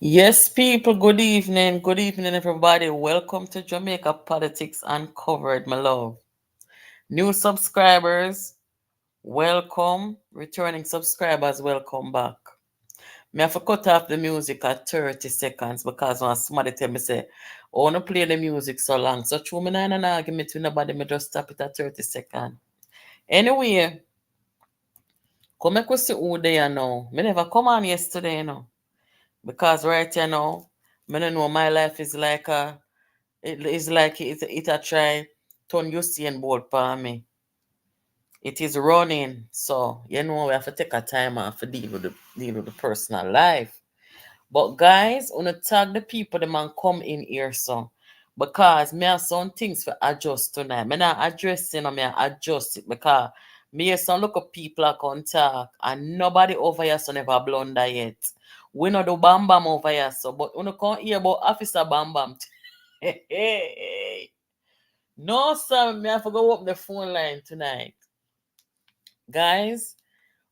Yes, people, good evening. Good evening, everybody. Welcome to Jamaica Politics Uncovered, my love. New subscribers, welcome. Returning subscribers, welcome back. Me have to cut off the music at 30 seconds because when somebody tell me, say, I want to play the music so long. So, true, me not an argument with nobody, me just stop it at 30 seconds. Anyway, come make we see who they are now. Me never come on yesterday, because right here now, me don't know my life is like it a try turn Usain Bolt for me. It is running, so we have to take a time off to deal with the personal life. But guys, wanna tag the people the man come in here so because me have some things for adjust tonight. Me not addressing or me a adjust it because me hear some look of people a come talk and nobody over here so never blunder yet. We not do bam bam over here so but when you come hear about Officer Bam Bam. No, sir, me have to go up the phone line tonight. Guys,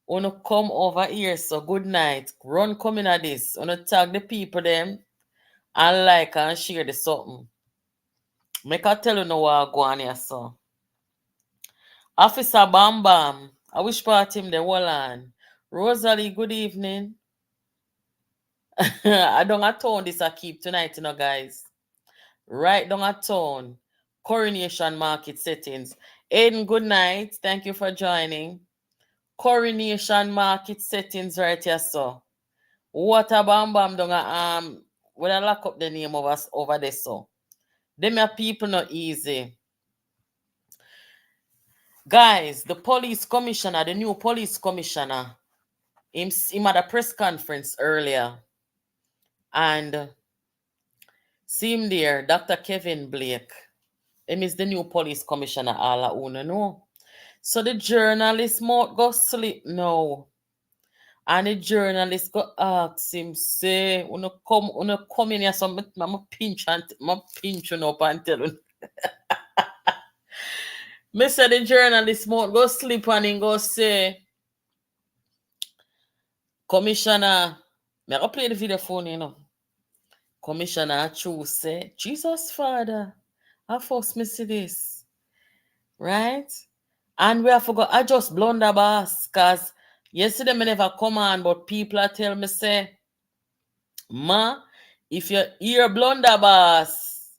wanna come over here, so good night. Run coming at this. Wanna tag the people them and like and share the something. Make I tell you know what I go on here, so. Officer Bam Bam. I wish part him the whole on. Rosalie, good evening. I don't a tone this I keep tonight, guys. Right down a tone. Coronation market settings. Aiden, good night. Thank you for joining. Coronation market settings right here, so. What a bam bam down when I lock up the name of us over there, so. Them are people not easy. Guys, the police commissioner, the new police commissioner, him had a press conference earlier. And see him there, Dr. Kevin Blake. Him is the new police commissioner, all I wanna know. So the journalist might go sleep now. And the journalist go ask him, say, wanna come in here, so I'm pinch you up and tell you. Me say the journalist might go sleep and he go say, Commissioner, me go play the video phone. Commissioner choose say, Jesus Father, I first me see this. Right? And we have forgot I just blunder boss, cause yesterday me never come on, but people are tell me say, Ma, if you hear blunderbuss,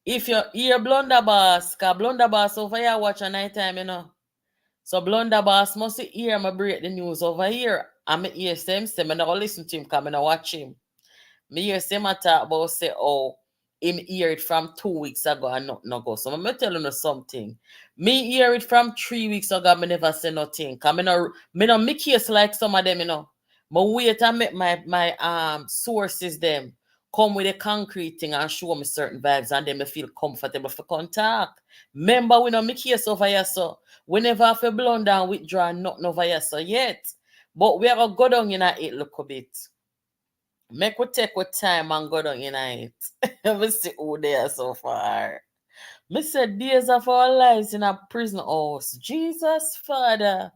cause blunderbuss over here watch a night time. So blunderbuss must hear me break the news over here. And me hear him say, me not listen to him, cause me not watch him. Me hear him talk about say, oh, him hear it from 2 weeks ago and nothing ago. So I'm telling you something. Me hear it from 3 weeks ago, me never say nothing. Cause me no make case like some of them. But wait and make my sources them come with a concrete thing and show me certain vibes and then me feel comfortable for contact. Remember, we no make case over here, so we never have to blunder and withdraw nothing over here, so yet. But we are gonna go down in it look a bit. Make we take with time and go down in it. We see who they are so far. Me said days of our lives in a prison house. Jesus, Father.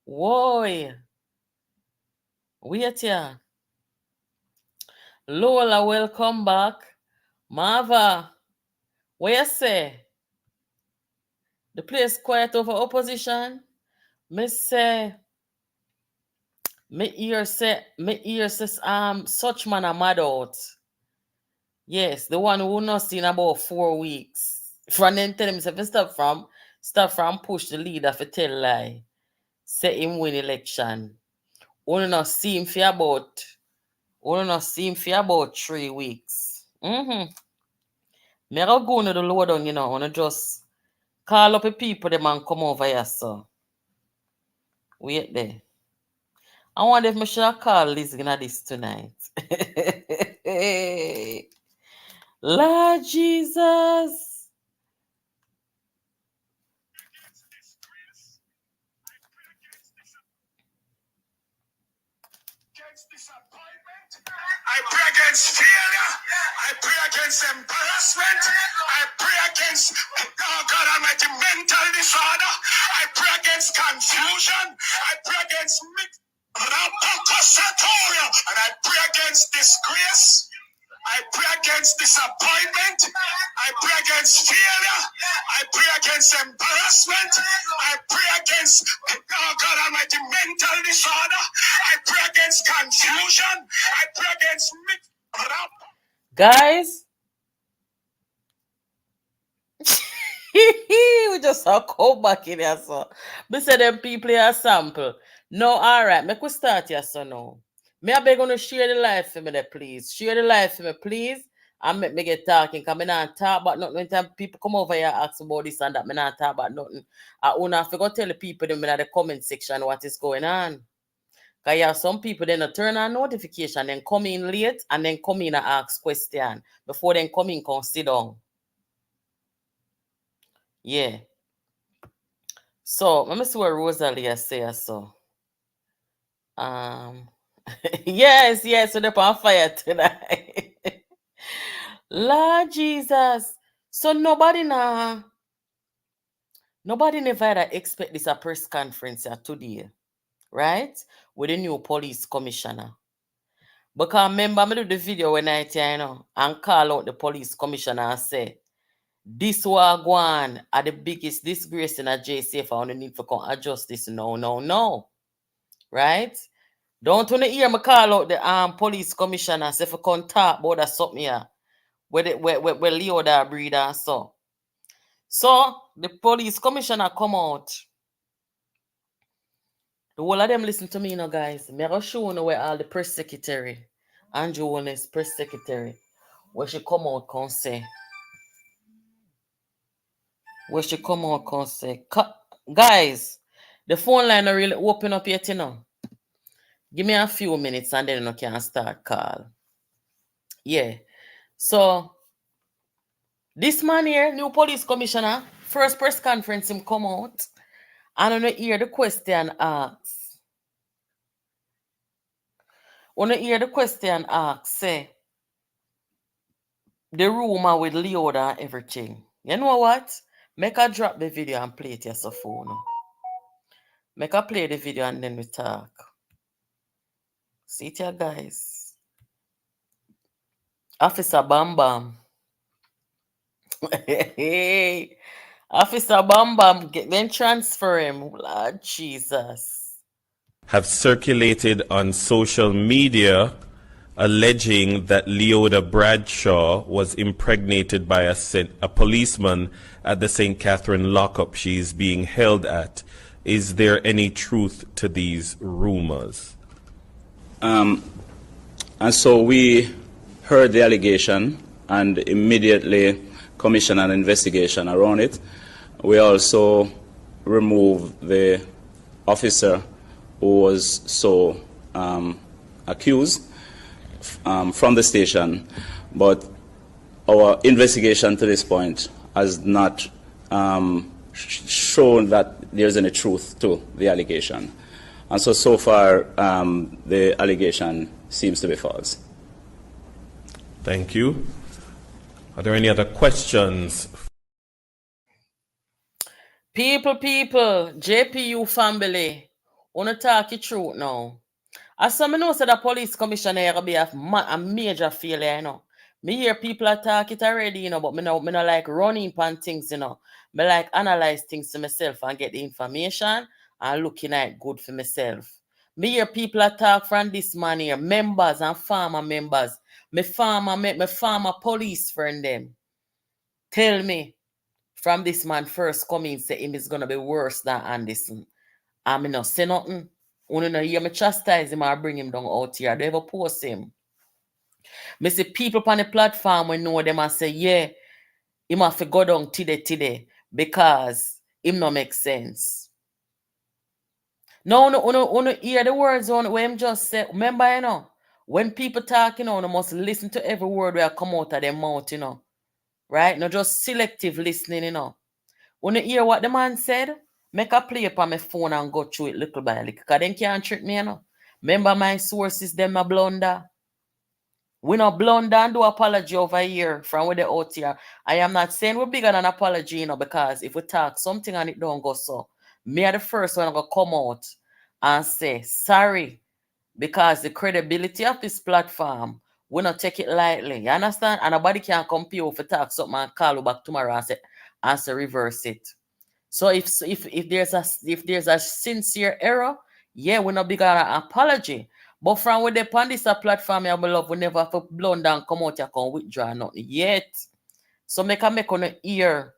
Whoa. Wait here. Lola, welcome back. Marva, what you say? The place quiet over opposition? Me say, me ear say, such man a mad out. Yes, the one who not seen about 4 weeks. From then tell himself stop from push the leader for tell lie. Say him win election. Only not see him for about 3 weeks. Me go to the lower down, wanna just call up the people them and come over here, so. Wait there. I wonder if I should call Lizzie at this tonight. Lord Jesus. I pray against failure. I pray against embarrassment. I pray against, God Almighty, mental disorder. I pray against confusion. I pray against and I pray against disgrace. I pray against disappointment. I pray against failure. I pray against embarrassment. I pray against, oh God Almighty, mental disorder. I pray against confusion. I pray against guys. We just come back in here, so. Me say them people here sample. No, alright, make we start here, so now. Me I beg to share the life for me there, please. Share the life for me, please. And make me get talking, because I not talk about nothing. When time people come over here ask about this and that, I not talk about nothing. I wanna have to go tell the people them in the comment section what is going on. Because you have some people then turn on notification, then come in late, and then come in and ask question. Before then come in, come sit down. Yeah. So, let me see what Rosalia says. So, yes, so they're on fire tonight. Lord Jesus. So nobody never expect this a press conference here today, right? With the new police commissioner. Because remember, I do the video when I and call out the police commissioner and say, this war go on are the biggest disgrace in a JCF. I only need to come adjust this. No. Right? Don't want to hear me call out the police commissioner say for come talk about that something here. Where Leoda Bradshaw so. So the police commissioner come out. The whole of them listen to me, guys. Me I show you where all the press secretary, Andrew Warner's press secretary, where she come out can say. Guys, the phone line are really open up yet, Give me a few minutes and then you can start call. Yeah. So this man here, new police commissioner, first press conference him come out. And I hear the question asked. Say the rumor with Leoda and everything. You know what? Make her drop the video and play it your phone. Make her play the video and then we talk. See it here, guys. Officer Bam Bam. Officer Bam Bam, then transfer him. Lord Jesus. Have circulated on social media alleging that Leoda Bradshaw was impregnated by a policeman at the St. Catherine lockup she is being held at. Is there any truth to these rumors? And so we heard the allegation and immediately commissioned an investigation around it. We also removed the officer who was so accused from the station, but our investigation to this point has not shown that there's any truth to the allegation. And so far, the allegation seems to be false. Thank you. Are there any other questions? People, JPU family, wanna talk it truth now. As some know say the police commissioner here be a major failure, Me hear people talk it already, but me no like running pan things, Me like analyze things to myself and get the information and looking at good for myself. Me hear people talk from this man here, members and farmer members. Me farmer police friend them. Tell me from this man first coming say him is gonna be worse than Anderson. I me not say nothing. When you hear me chastise him or bring him down out here, they ever post him. Me see people on the platform when know them and say, yeah, him have to go down today because him no make sense. Now, you hear the words on where him just say, remember, when people talk, you must listen to every word where come out of their mouth, right? Not just selective listening, When you hear what the man said, make a play up on my phone and go through it little by little. Because they can't trick me, Remember my sources, them a blunder. We not blunder and do apology over here from where they out here. I am not saying we're bigger than apology, because if we talk something and it don't go so, me are the first one to come out and say, sorry, because the credibility of this platform, we not take it lightly. You understand? And nobody can compare you for talk something and call you back tomorrow and say reverse it. So if there's a sincere error, yeah, we're not big on an apology. But from with the on this platform, yeah, my love, we never have to blunder and come out here and withdraw nothing yet. So make on the ear.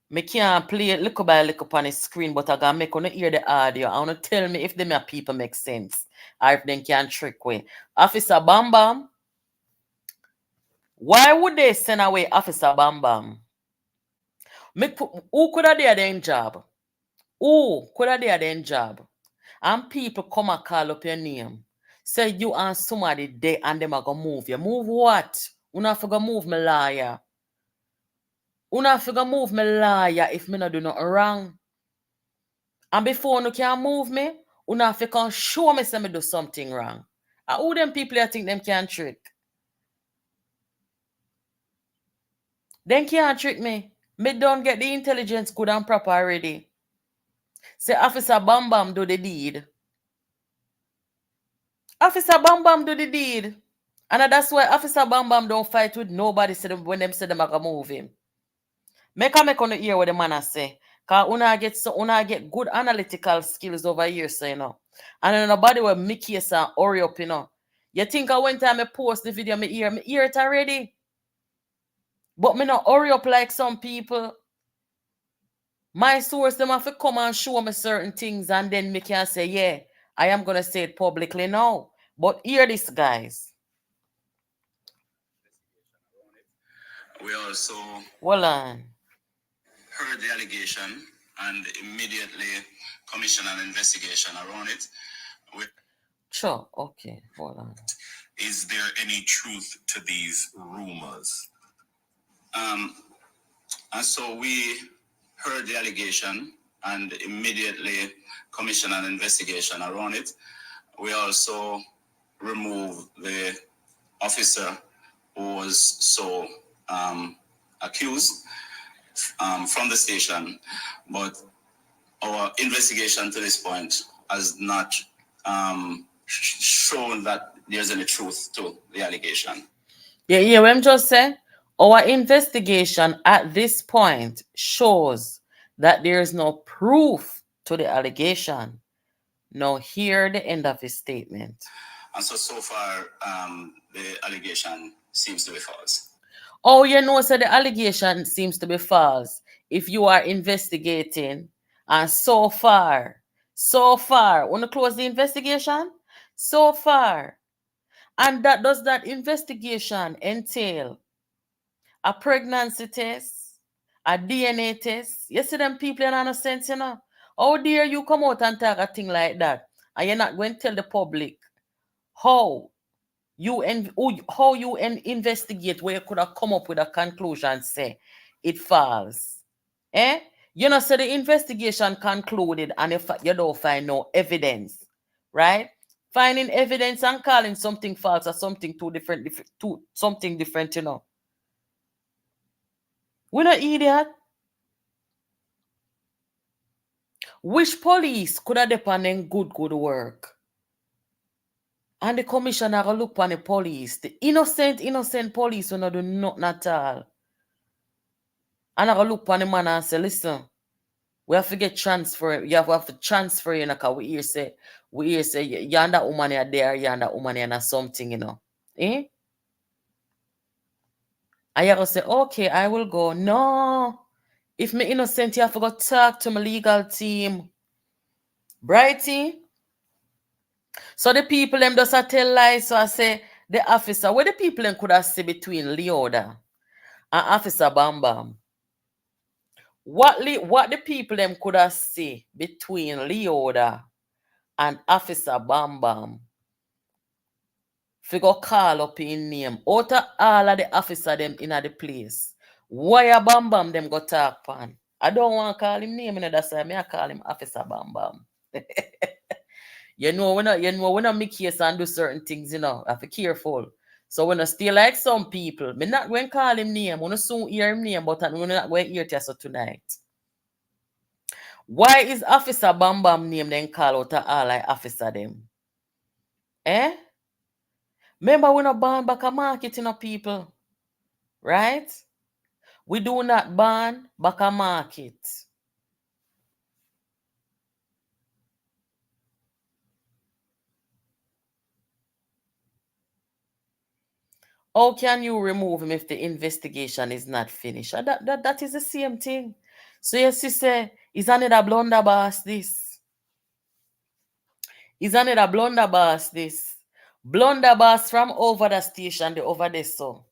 Me can't play it little by little on the screen, but I gotta make on hear the audio. I wanna tell me if them your people make sense. Or if they can trick way. Officer Bam Bam. Why would they send away Officer Bam Bam? Who could have done their job? Who could have done their job? And people come and call up your name. Say you and somebody there and them are gonna move you. Move what? You not gonna move me liar. You not gonna move me liar if me not do nothing wrong. And before you can move me, you not can show me say me do something wrong. And who them people I think them can trick? Them can't trick me. Me don't get the intelligence good and proper already. Say Officer Bam Bam do the deed. Officer Bam Bam do the deed. And that's why Officer Bam Bam don't fight with nobody when them say them are gonna move him. Make on the ear what the man I say. Cause una get good analytical skills over here, so you know. And then nobody will make you and hurry up, you know. You think I one time I post the video, me hear it already. But me not hurry up like some people. My source, them have to come and show me certain things, and then me can say, yeah, I am gonna say it publicly now. But hear this, guys. We also Hold on. heard the allegation and immediately commissioned an investigation around it. Sure, okay, hold on. Is there any truth to these rumors? And so we heard the allegation and immediately commissioned an investigation around it. We also removed the officer who was so accused from the station, but our investigation to this point has not shown that there's any truth to the allegation. Yeah, what I'm just saying. Our investigation at this point shows that there is no proof to the allegation. Now, hear the end of his statement. And so far, the allegation seems to be false. Oh, you know, so the allegation seems to be false. If you are investigating, and so far, want to close the investigation? So far. And does that investigation entail a pregnancy test, a DNA test? You see them people in a sense, you know? How dare you come out and talk a thing like that? And you're not going to tell the public how you investigate where you could have come up with a conclusion, say it falls. You know, so the investigation concluded and you don't find no evidence, right? Finding evidence and calling something false or something something different, you know. We're not idiot. Which police could have done good work? And the commissioner will look on the police. The innocent police will not do nothing at all. And I will look on the man and say, listen, we have to get transfer. You have to transfer, you know, because we hear say, you and that woman are there, you and that woman are something, you know. And you have to say, okay, I will go. No. If me innocent, you have to go talk to my legal team. Brighty. So the people them just tell lies. So I say the officer, where the people them could have see between Leoda and Officer Bam Bam. What the people them could have see between Leoda and Officer Bam Bam? Figure call up in name. Out of all of the officer them in the place. Why a Bam Bam them go talk pan? I don't want to call him name, that's why I call him Officer Bam Bam. You know, when I make case and do certain things, you know, I have to be careful. So when I stay like some people, me not going to call him name. I'm going to soon hear him name, but I'm not going to hear it tonight. Why is Officer Bam Bam name then call out to all like officer them? Eh? Remember we not ban back a market, people. Right? We do not ban back a market. How can you remove him if the investigation is not finished? That is the same thing. So yes, you say, is another blunderbuss this? Is another blunderbuss this? Blunderbuss from over the station, the over there so.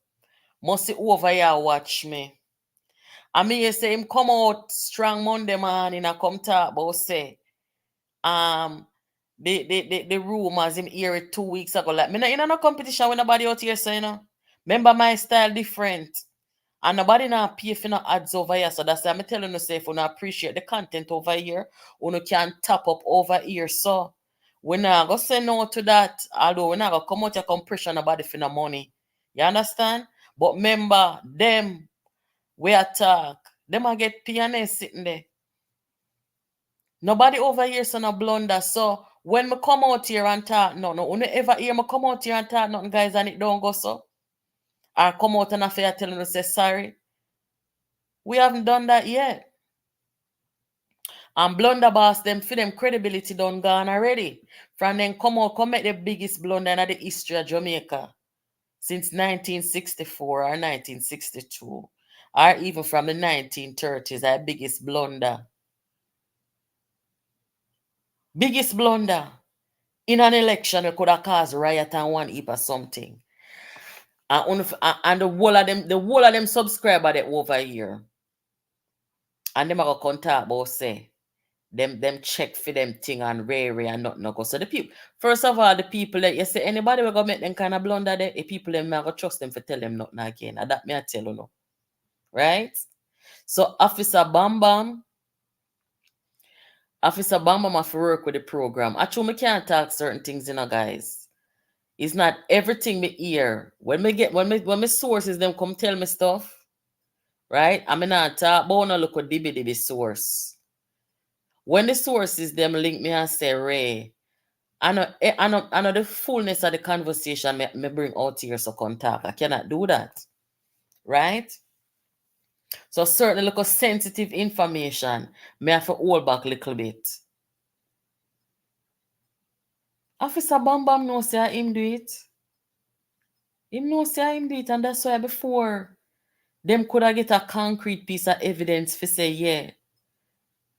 Must see over here watch me. I mean, you say him come out strong Monday morning and come talk about say, um, the rumors him hear it 2 weeks ago. Like, me not in no competition with nobody out here, so Remember my style different. And nobody now pay for no ads over here. So that's why I'm telling you, say, if you not appreciate the content over here, you can tap up over here. So we're not going to say no to that. Although we're not going to come out here compression nobody for no money. You understand? But remember, them, we attack. Them I get PNS sitting there. Nobody over here so no blunder. So when me come out here and talk, no, you ever hear me come out here and talk nothing, guys, and it don't go so? Or come out and after telling you say sorry. We haven't done that yet. And blunderbuss them for them credibility done gone already. From then come out, come make the biggest blunder in the history of Jamaica since 1964 or 1962. Or even from the 1930s, our biggest blunder. Biggest blunder. In an election, it could have caused riot and one heap or something. And the whole of them subscriber that over here. And them are gonna come talk about say them check for them thing and rare and not no go. So the people, first of all, the people that you say anybody will go make them kind of blunder there, the people them not gonna trust them for tell them nothing again. And that me I tell you no. Right? So Officer Bam Bam have to work with the program. Actually, me can't talk certain things, guys. It's not everything me hear. When me sources them come tell me stuff, right? I mean not talk about no look at DB source. When the sources them link me and say Ray, I know the fullness of the conversation me bring out here so contact. I cannot do that. Right? So certain little sensitive information may have to hold back a little bit. Officer Bam Bam knows say him do it. Him knows say him do it, and that's why before them could have get a concrete piece of evidence for say, yeah,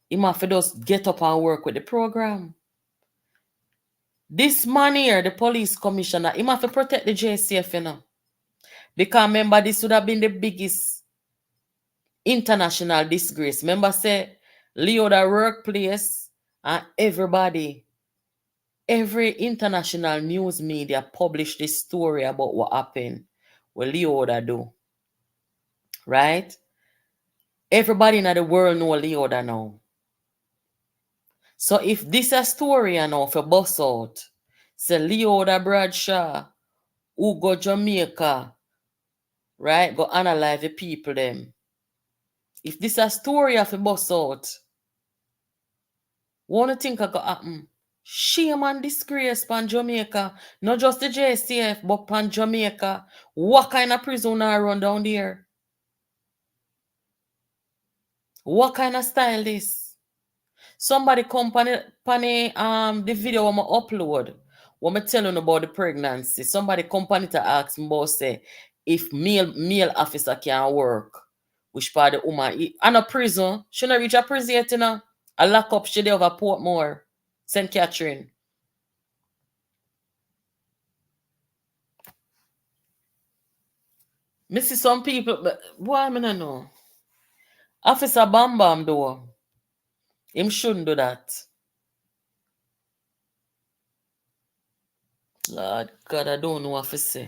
him have to just get up and work with the program. This man here, the police commissioner, him have to protect the JCF, Because remember, this would have been the biggest international disgrace. Remember, say, Leoda workplace and everybody, every international news media published this story about what happened, what Leoda do. Right? Everybody in the world know Leoda now. So if this a story for bust out, say Leoda Bradshaw, who go Jamaica, right, go analyze the people them. If this a story of a bust out, what do you think I go happen? Shame and disgrace pan Jamaica. Not just the JCF, but pan Jamaica. What kind of prison are run down there? What kind of style this? Somebody come pan the video I'm upload. When I tell you about the pregnancy, somebody come pan it to ask me about say if male officer can work. Which part the woman and a prison. She not reach a prison yet, A lock up she there over Portmore, St. Catherine. Me see some people, but why me not know? Officer Bam Bam though, him shouldn't do that. Lord God, I don't know what to say.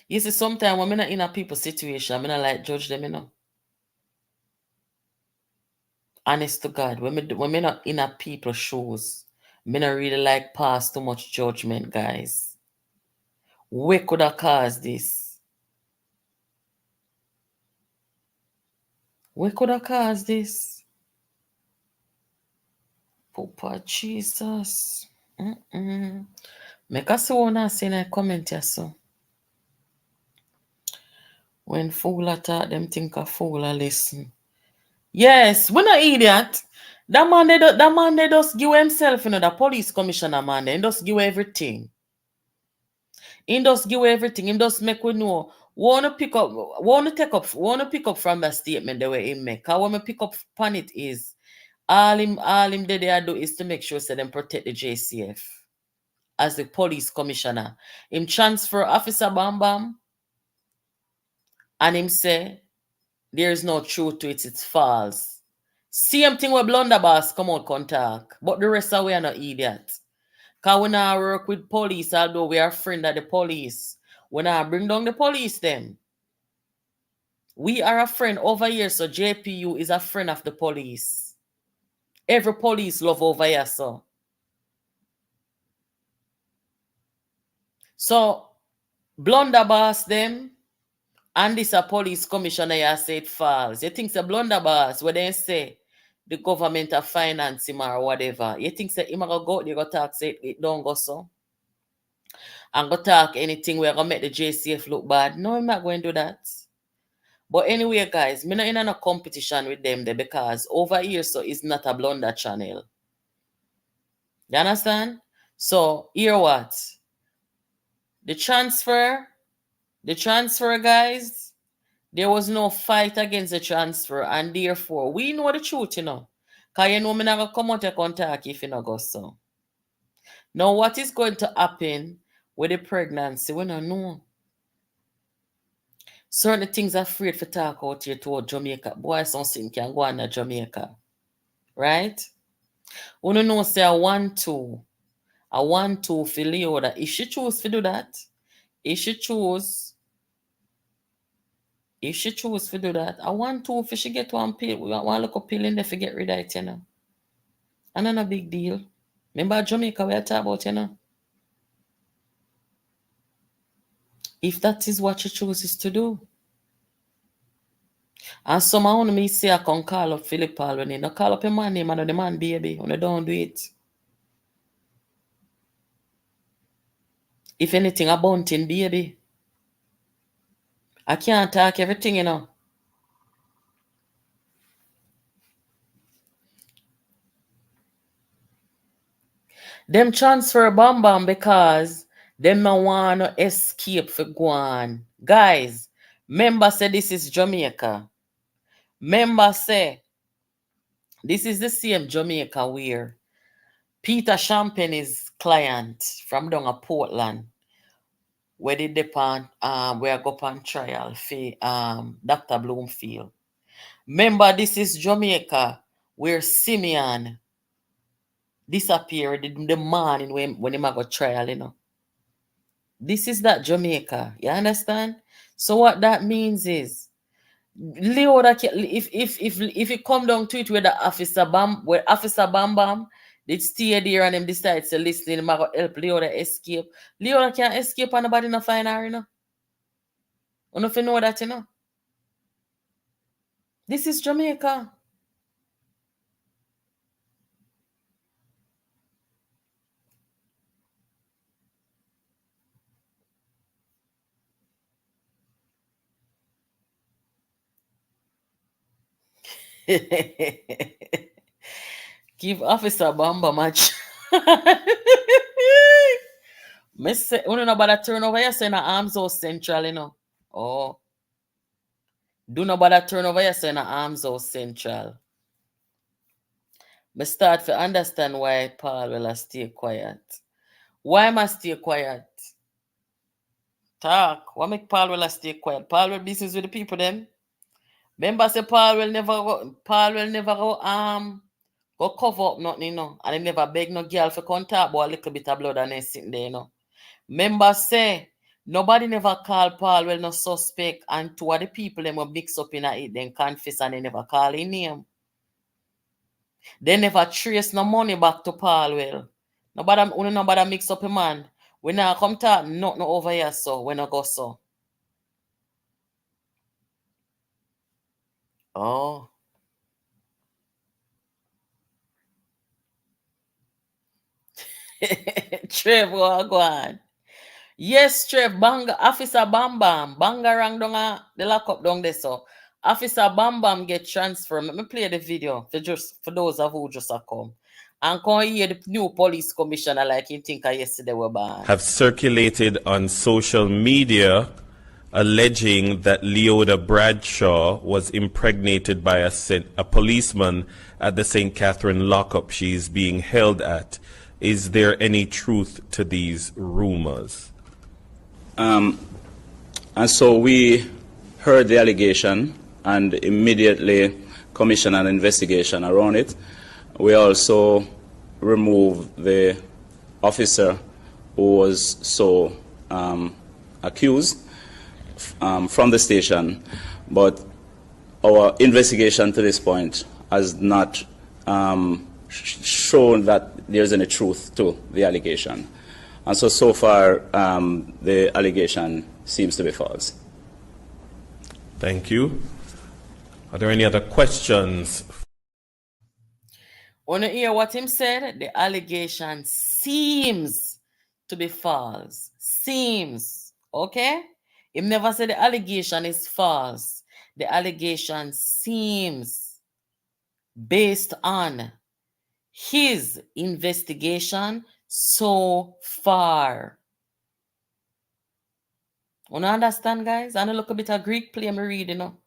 You see, sometimes when I'm not in a people's situation, I'm not like judge them, Honest to God, when I'm not in a people's shoes, me not really like pass too much judgment, guys. What could have caused this? What could have caused this? Papa Jesus. Make us wanna see in a comment here so. When fool attack, them think a fool a listen. Yes, we not idiot. That man they just give himself, the police commissioner man, they just give everything. He just give everything. He just make we know. Wanna pick up from that statement the way he make. Cause when we pick up upon it is all him they do is to make sure so them protect the JCF as the police commissioner. Him transfer Officer Bam Bam and him say there's no truth to it, it's false. Same thing with Blunder boss come out contact. But the rest of we are not idiot. Cause we now work with police, although we are friend of the police. We now bring down the police them. We are a friend over here, so JPU is a friend of the police. Every police love over here, so. So, blunderbuss them, and this a police commissioner here say it false. You think it's a blunderbuss, where they say the government are finance him or whatever. You think say him go out there go talk, say it don't go so. And go talk anything where go make the JCF look bad. No, I'm not going to do that. But anyway, guys, me not in a competition with them there because over here, so it's not a Blunder channel. You understand? So, here what? The transfer, guys, there was no fight against the transfer, and therefore, we know the truth, Because you know me not going to come out and contact if you not go so. Now, what is going to happen with the pregnancy? We don't know. Certain things are afraid for talk out here toward Jamaica. Boy, something can go on to Jamaica. Right? We don't know say a 1-2 for Leoda. If she choose to do that, if she choose to do that, a 1-2 if she get one pill, one look pill in there to get rid of it, And not a big deal. Remember Jamaica we are talking about, If that is what she chooses to do. And somehow me say I can call up Philip Paul when he no call up a man name and the man baby. When they don't do it. If anything, a bunting baby. I can't talk everything, Them transfer Bam Bam because them no want to escape for Guan. Guys, member say this is Jamaica. Member say this is the same Jamaica where Peter Champagne is client from down at Portland. Where they depend where I go on trial for Dr. Bloomfield. Remember, this is Jamaica where Simeon disappeared the morning when he go trial, This is that Jamaica. You understand? So what that means is Leoda, if it come down to it where Officer Bam Bam did stay there and them decide to listen, him go help Leoda escape. Leoda can't escape and nobody no find her, You know if you know that, This is Jamaica. Give Officer Bamba match. Me say, you know about that turnover, you say na Arms House Central, Oh. Do know about that turnover, you say na Arms House Central. Me start to understand why Paul will stay quiet. Why must stay quiet? Talk. Why make Paul will stay quiet? Paul will business with the people them. Remember say Paul will never go cover up nothing, And he never beg no girl for contact but a little bit of blood and they sitting there, Member say nobody never call Paul well no suspect, and two of the people them were mixed up in it, then confess and they never call his name. They never trace no money back to Paul well. Nobody mix up a man. We now come talk nothing over here, so when I go so. Oh. Trev, go on. Yes, Trev, bang, Officer Bam Bam, bangarang donga, the lock up down there, so. Officer Bam Bam get transferred. Let me play the video for those of who just come. And come hear the new police commissioner like you think yesterday were bad. Have circulated on social media alleging that Leoda Bradshaw was impregnated by a policeman at the St. Catherine lockup she is being held at. Is there any truth to these rumors? And so we heard the allegation and immediately commissioned an investigation around it. We also removed the officer who was so accused from the station, but our investigation to this point has not shown that there's any truth to the allegation. And so far, the allegation seems to be false. Thank you. Are there any other questions? Want to hear what him said? The allegation seems to be false. Seems. Okay? He never said the allegation is false. The allegation seems based on his investigation so far. You understand, guys? And I look a bit of Greek play me read, you know.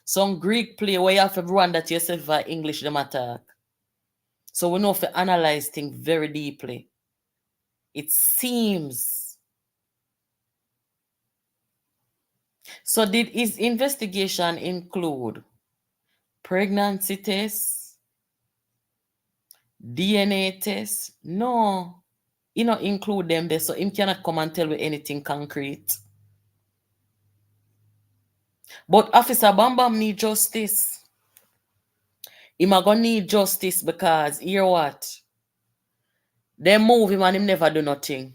Some Greek play where you have everyone that yourself for English them attack. So we know if we analyze things very deeply. It seems. So did his investigation include pregnancy tests, DNA tests? No. He not include them there, so him cannot come and tell me anything concrete. But Officer Bam Bam need justice. Him a gonna need justice because hear what? They move him and him never do nothing.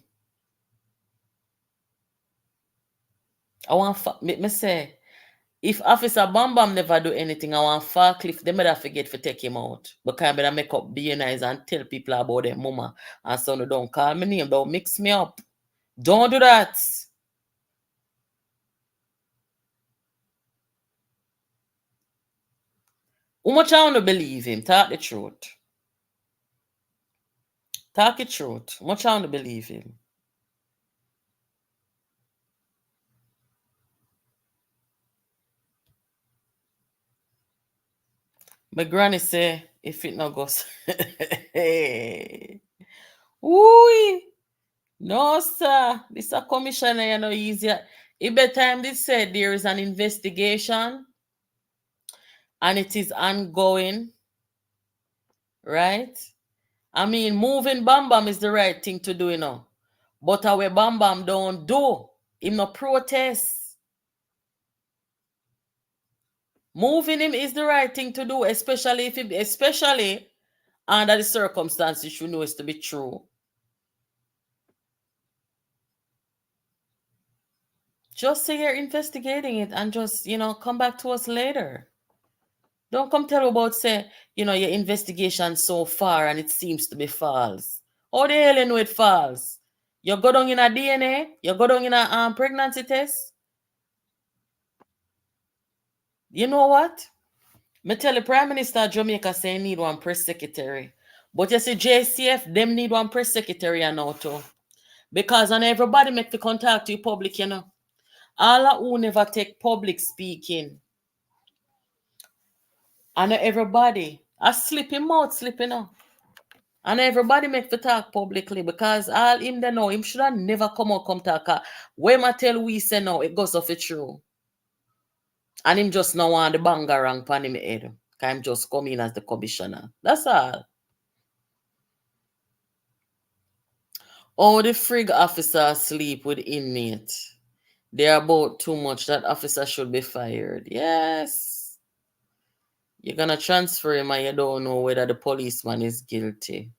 I want me say, if Officer Bam Bam never do anything, I want Farcliffe, they better forget to take him out. Because I better make up BNIs and tell people about their mama. And so no, don't call me name, don't mix me up. Don't do that. How much I want to believe him? Talk the truth. Talk the truth. How much I want to believe him? My granny say, if it not goes. Ooh, no, sir. This a commissioner, you know, easier. Every time they said there is an investigation and it is ongoing, right? I mean, moving Bam Bam is the right thing to do, you know. But our Bam Bam don't do. Him no protest. Moving him is the right thing to do, especially under the circumstances you know is to be true. Just say you're investigating it and just, you know, come back to us later. Don't come tell about say, you know, your investigation so far and it seems to be false. How the hell you know it false? You go down in a DNA? You go down in a pregnancy test? You know what? Me tell the Prime Minister of Jamaica say he need one press secretary. But you see JCF, them need one press secretary now too. Because on everybody make the contact to public, you know. All who never take public speaking. And everybody, I slip him out, slipping out. And everybody make the talk publicly because all him they know, him should have never come out come talk. When I tell we say now, it goes off it true. And him just now want the bangarang pan him head. Cause him just come in as the commissioner. That's all. Oh, the frig officer sleep with inmate. They're about too much. That officer should be fired. Yes. You're gonna transfer him and you don't know whether the policeman is guilty.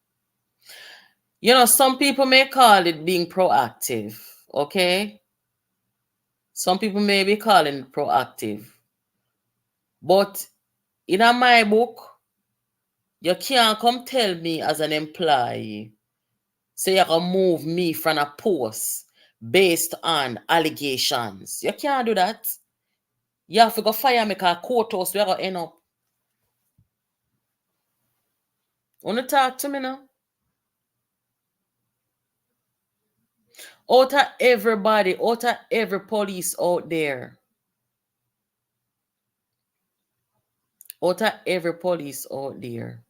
You know, some people may call it being proactive, okay? Some people may be calling it proactive. But in my book, you can't come tell me as an employee So you can move me from a post based on allegations. You can't do that. You have to go fire me because courthouse where I end up. Wanna talk to me now? Out of everybody, out of every police out there, out of every police out there,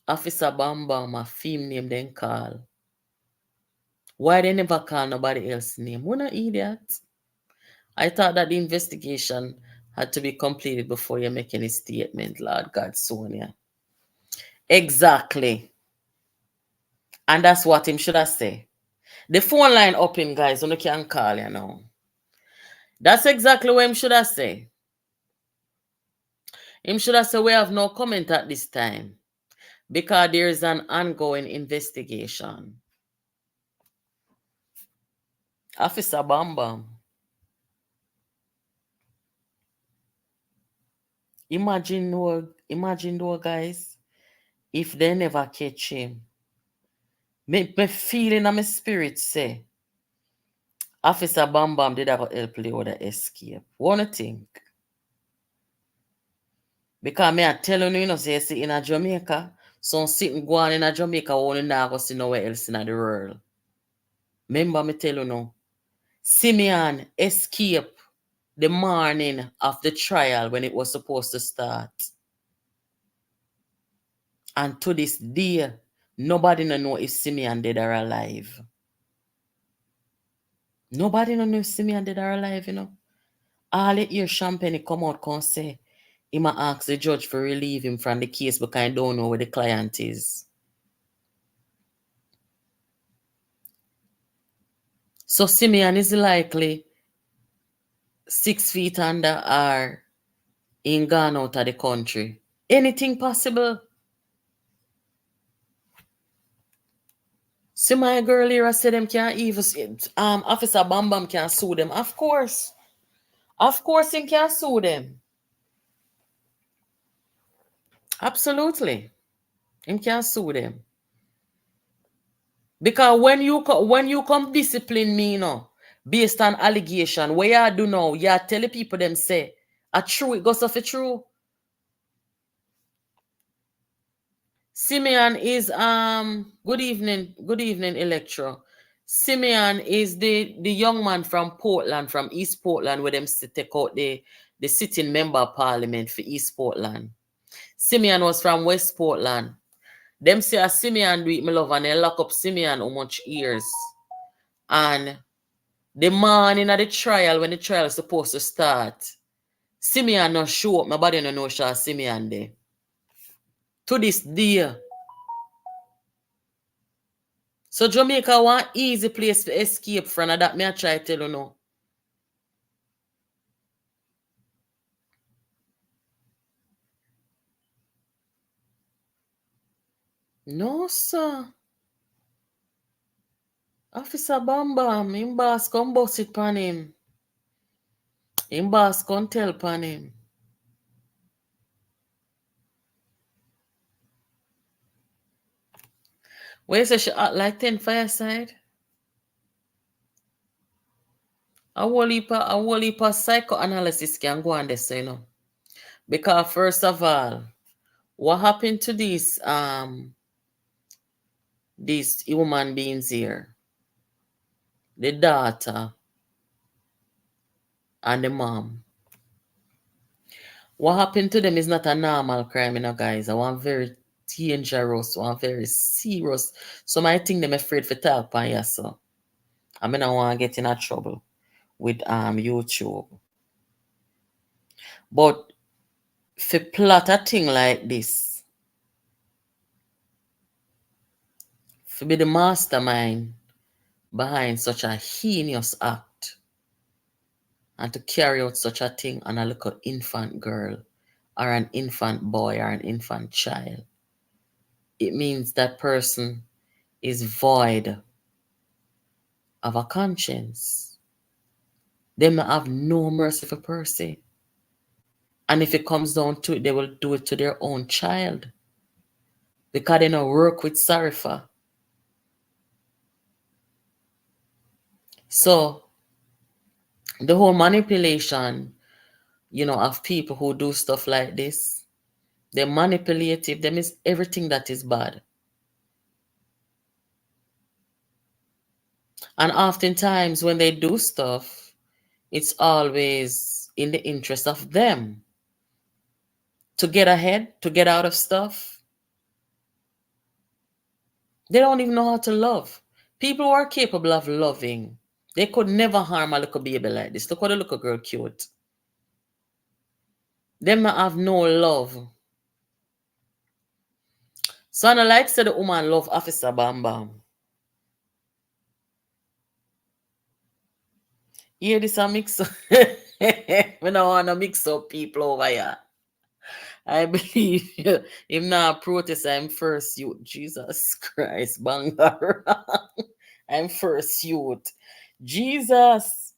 Officer Bam Bam, a film name then call. Why they never call nobody else's name? We're not idiots. I thought that the investigation had to be completed before you make any statement, Lord God, Sonia. Exactly. And that's what him should have said. The phone line open, guys. You can call you now. That's exactly what him should have said. Him should have said we have no comment at this time because there is an ongoing investigation. Officer Bam Bam. Imagine though, guys, if they never catch him. Me feeling in my spirit say, Officer Bam Bam did have help Leoda escape. Wanna think? Because me I tell you, say see in a Jamaica, some sitting go on in a Jamaica, only now go see nowhere else in the world. Remember me tell you now, Simeon escaped the morning of the trial when it was supposed to start. And to this day, nobody no know if Simeon dead or alive. Nobody no know if Simeon dead or alive, All it hear Champagne come out and say, he might ask the judge for relieve him from the case because I don't know where the client is. So Simeon is likely 6 feet under or in gone out of the country. Anything possible? See my girl here said them can't even Officer Bam Bam can't sue them. Of course. Of course him can't sue them. Absolutely. Him can't sue them. Because when you come discipline me, based on allegation, what you do now, you tell the people them say, a true, it goes off a true. Simeon is good evening, Electro. Simeon is the young man from Portland, from East Portland, where them take out the sitting member of parliament for East Portland. Simeon was from West Portland. Them say a Simeon do it, my love, and they lock up Simeon how much years. And the morning of the trial, when the trial is supposed to start, Simeon not show up. My body no know Simeon there. To this day. So Jamaica one easy place to escape from, and that me I try to tell you now. No, sir. Officer Bam Bam, him boss come bust it pan him. Him boss come tell pan him. Where you say she act like 10 fireside? A whole heap of psychoanalysis can go on this, Because first of all, what happened to these human beings here? The daughter and the mom. What happened to them is not a normal crime, guys. I want very dangerous, one very serious. So I think them afraid for talk upon you, so I mean I want to get in a trouble with YouTube. But for plot a thing like this, for be the mastermind behind such a heinous act, and to carry out such a thing on a little infant girl, or an infant boy, or an infant child, it means that person is void of a conscience. They may have no mercy for Percy. And if it comes down to it, they will do it to their own child. Because they don't work with Sarifa. So the whole manipulation, of people who do stuff like this, they're manipulative. Them is everything that is bad. And oftentimes when they do stuff, it's always in the interest of them to get ahead, to get out of stuff. They don't even know how to love. People who are capable of loving, they could never harm a little baby like this. Look what a little girl cute. Them not have no love. So I like to say the woman love Officer Bam Bam. Hear this a mix up. We don't want to mix up people over here. I believe him not protest. I'm first youth. Jesus Christ, Bangar. I'm first youth. Jesus.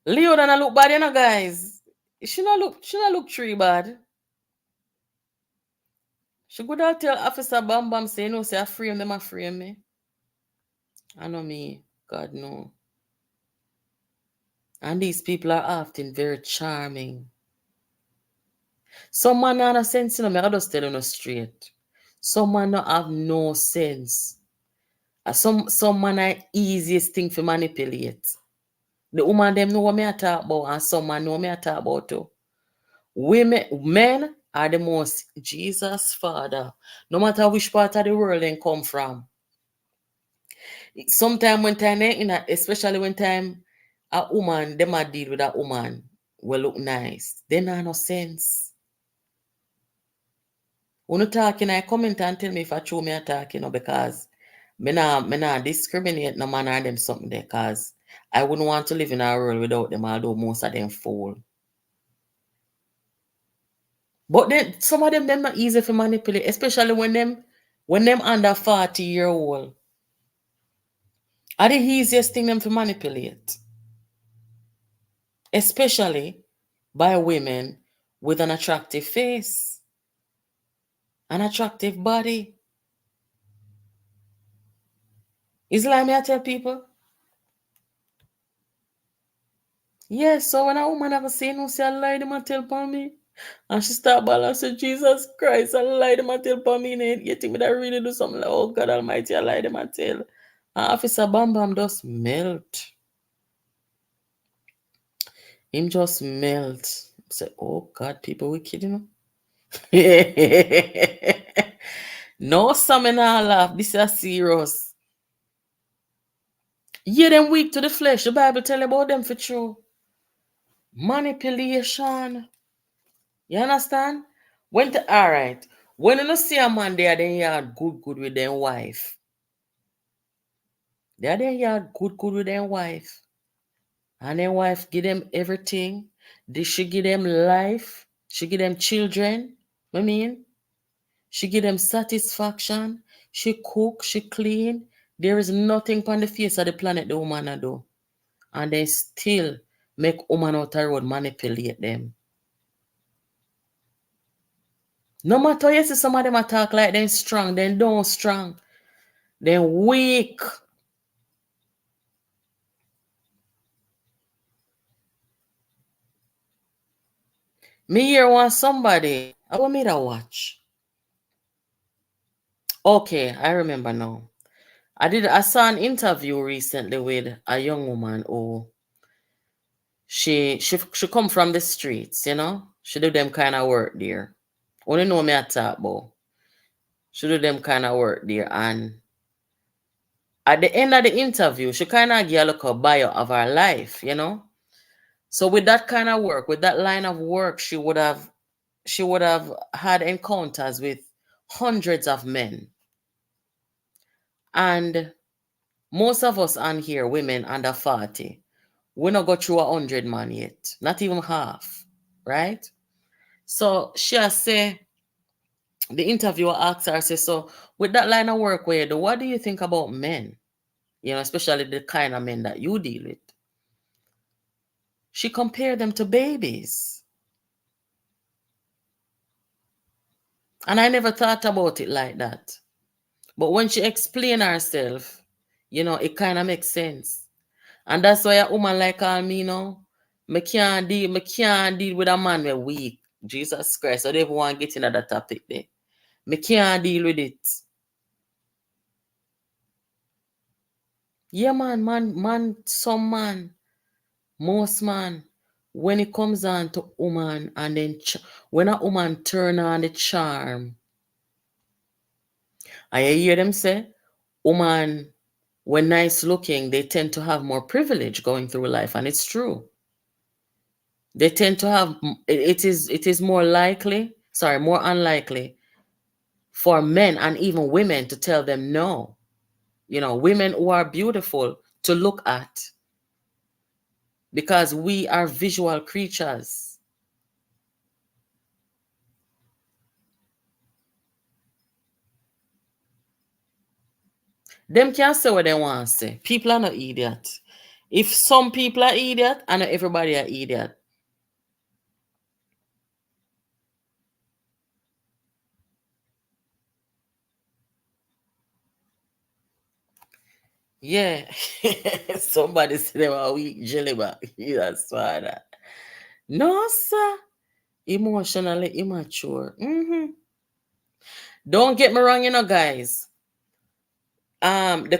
Leoda not look bad, guys. She not look tree bad. She could have tell Officer Bam Bam say no, say I frame them, I frame me. I know me. God no. And these people are often very charming. Some man have no sense, I just tell you straight. Some man not have no sense. Some man are easiest thing to manipulate. The woman them know what me I talk about, and some man know what me I talk about too. Men are the most Jesus Father. No matter which part of the world they come from. Sometimes when time especially when time a woman, them a deal with a woman will look nice. They not no sense. When you talking, I comment and tell me if I show me a talking, because me nah discriminate no man or them something there, cause I wouldn't want to live in a world without them, although most of them fool. But then some of them not easy to manipulate, especially when them under 40-year-old. Are the easiest thing them to manipulate. Especially by women with an attractive face, an attractive body. It's like me I tell people. Yes, so when a woman ever say no, say I lie them and tell upon me. And she start balancing Jesus Christ, I lie them and tell upon me. And you think me that really do something like, oh God Almighty, I lie them and tell. And Officer Bam Bam just melt. Him just melt. Say, oh God, people wicked, No, some and all laugh. This is serious. Yeah, them weak to the flesh. The Bible tell about them for true. Manipulation. You understand? All right. When you see a man there, then you are good with their wife. They are there, you are good with their wife. And their wife give them everything. She give them life. She give them children. I mean, she give them satisfaction. She cook. She clean. There is nothing on the face of the planet the woman do. And they still make woman out the road manipulate them. No matter you see some of them attack like they're strong, they don't strong. They're weak. Me here want somebody. I want me to watch. Okay, I remember now. I saw an interview recently with a young woman who she come from the streets, She do them kind of work there. Only know me at talk about. She do them kind of work there, and at the end of the interview, she kind of give a look a bio of her life, So with that kind of work, with that line of work, she would have had encounters with hundreds of men. And most of us on here, women under 40, we not go through 100 man yet. Not even half. Right? So she say, the interviewer asked her, say, so with that line of work where you do, what do you think about men? Especially the kind of men that you deal with. She compared them to babies. And I never thought about it like that. But when she explained herself, It kind of makes sense. And that's why a woman like me, me can't deal with a man with weak. Jesus Christ, I don't even want to get into that topic there. Me can't deal with it. Yeah, some man, most man, when it comes on to woman, and then when a woman turn on the charm, and you hear them say, woman, when nice looking, they tend to have more privilege going through life, and it's true. They tend to have, it is more unlikely for men and even women to tell them no. Women who are beautiful to look at, because we are visual creatures. Them can't say what they want to say. People are not idiot. If some people are idiot, and not everybody are idiot. Yeah. Somebody said they were weak jelly bag. That's why. No, sir. Emotionally immature. Don't get me wrong, guys. When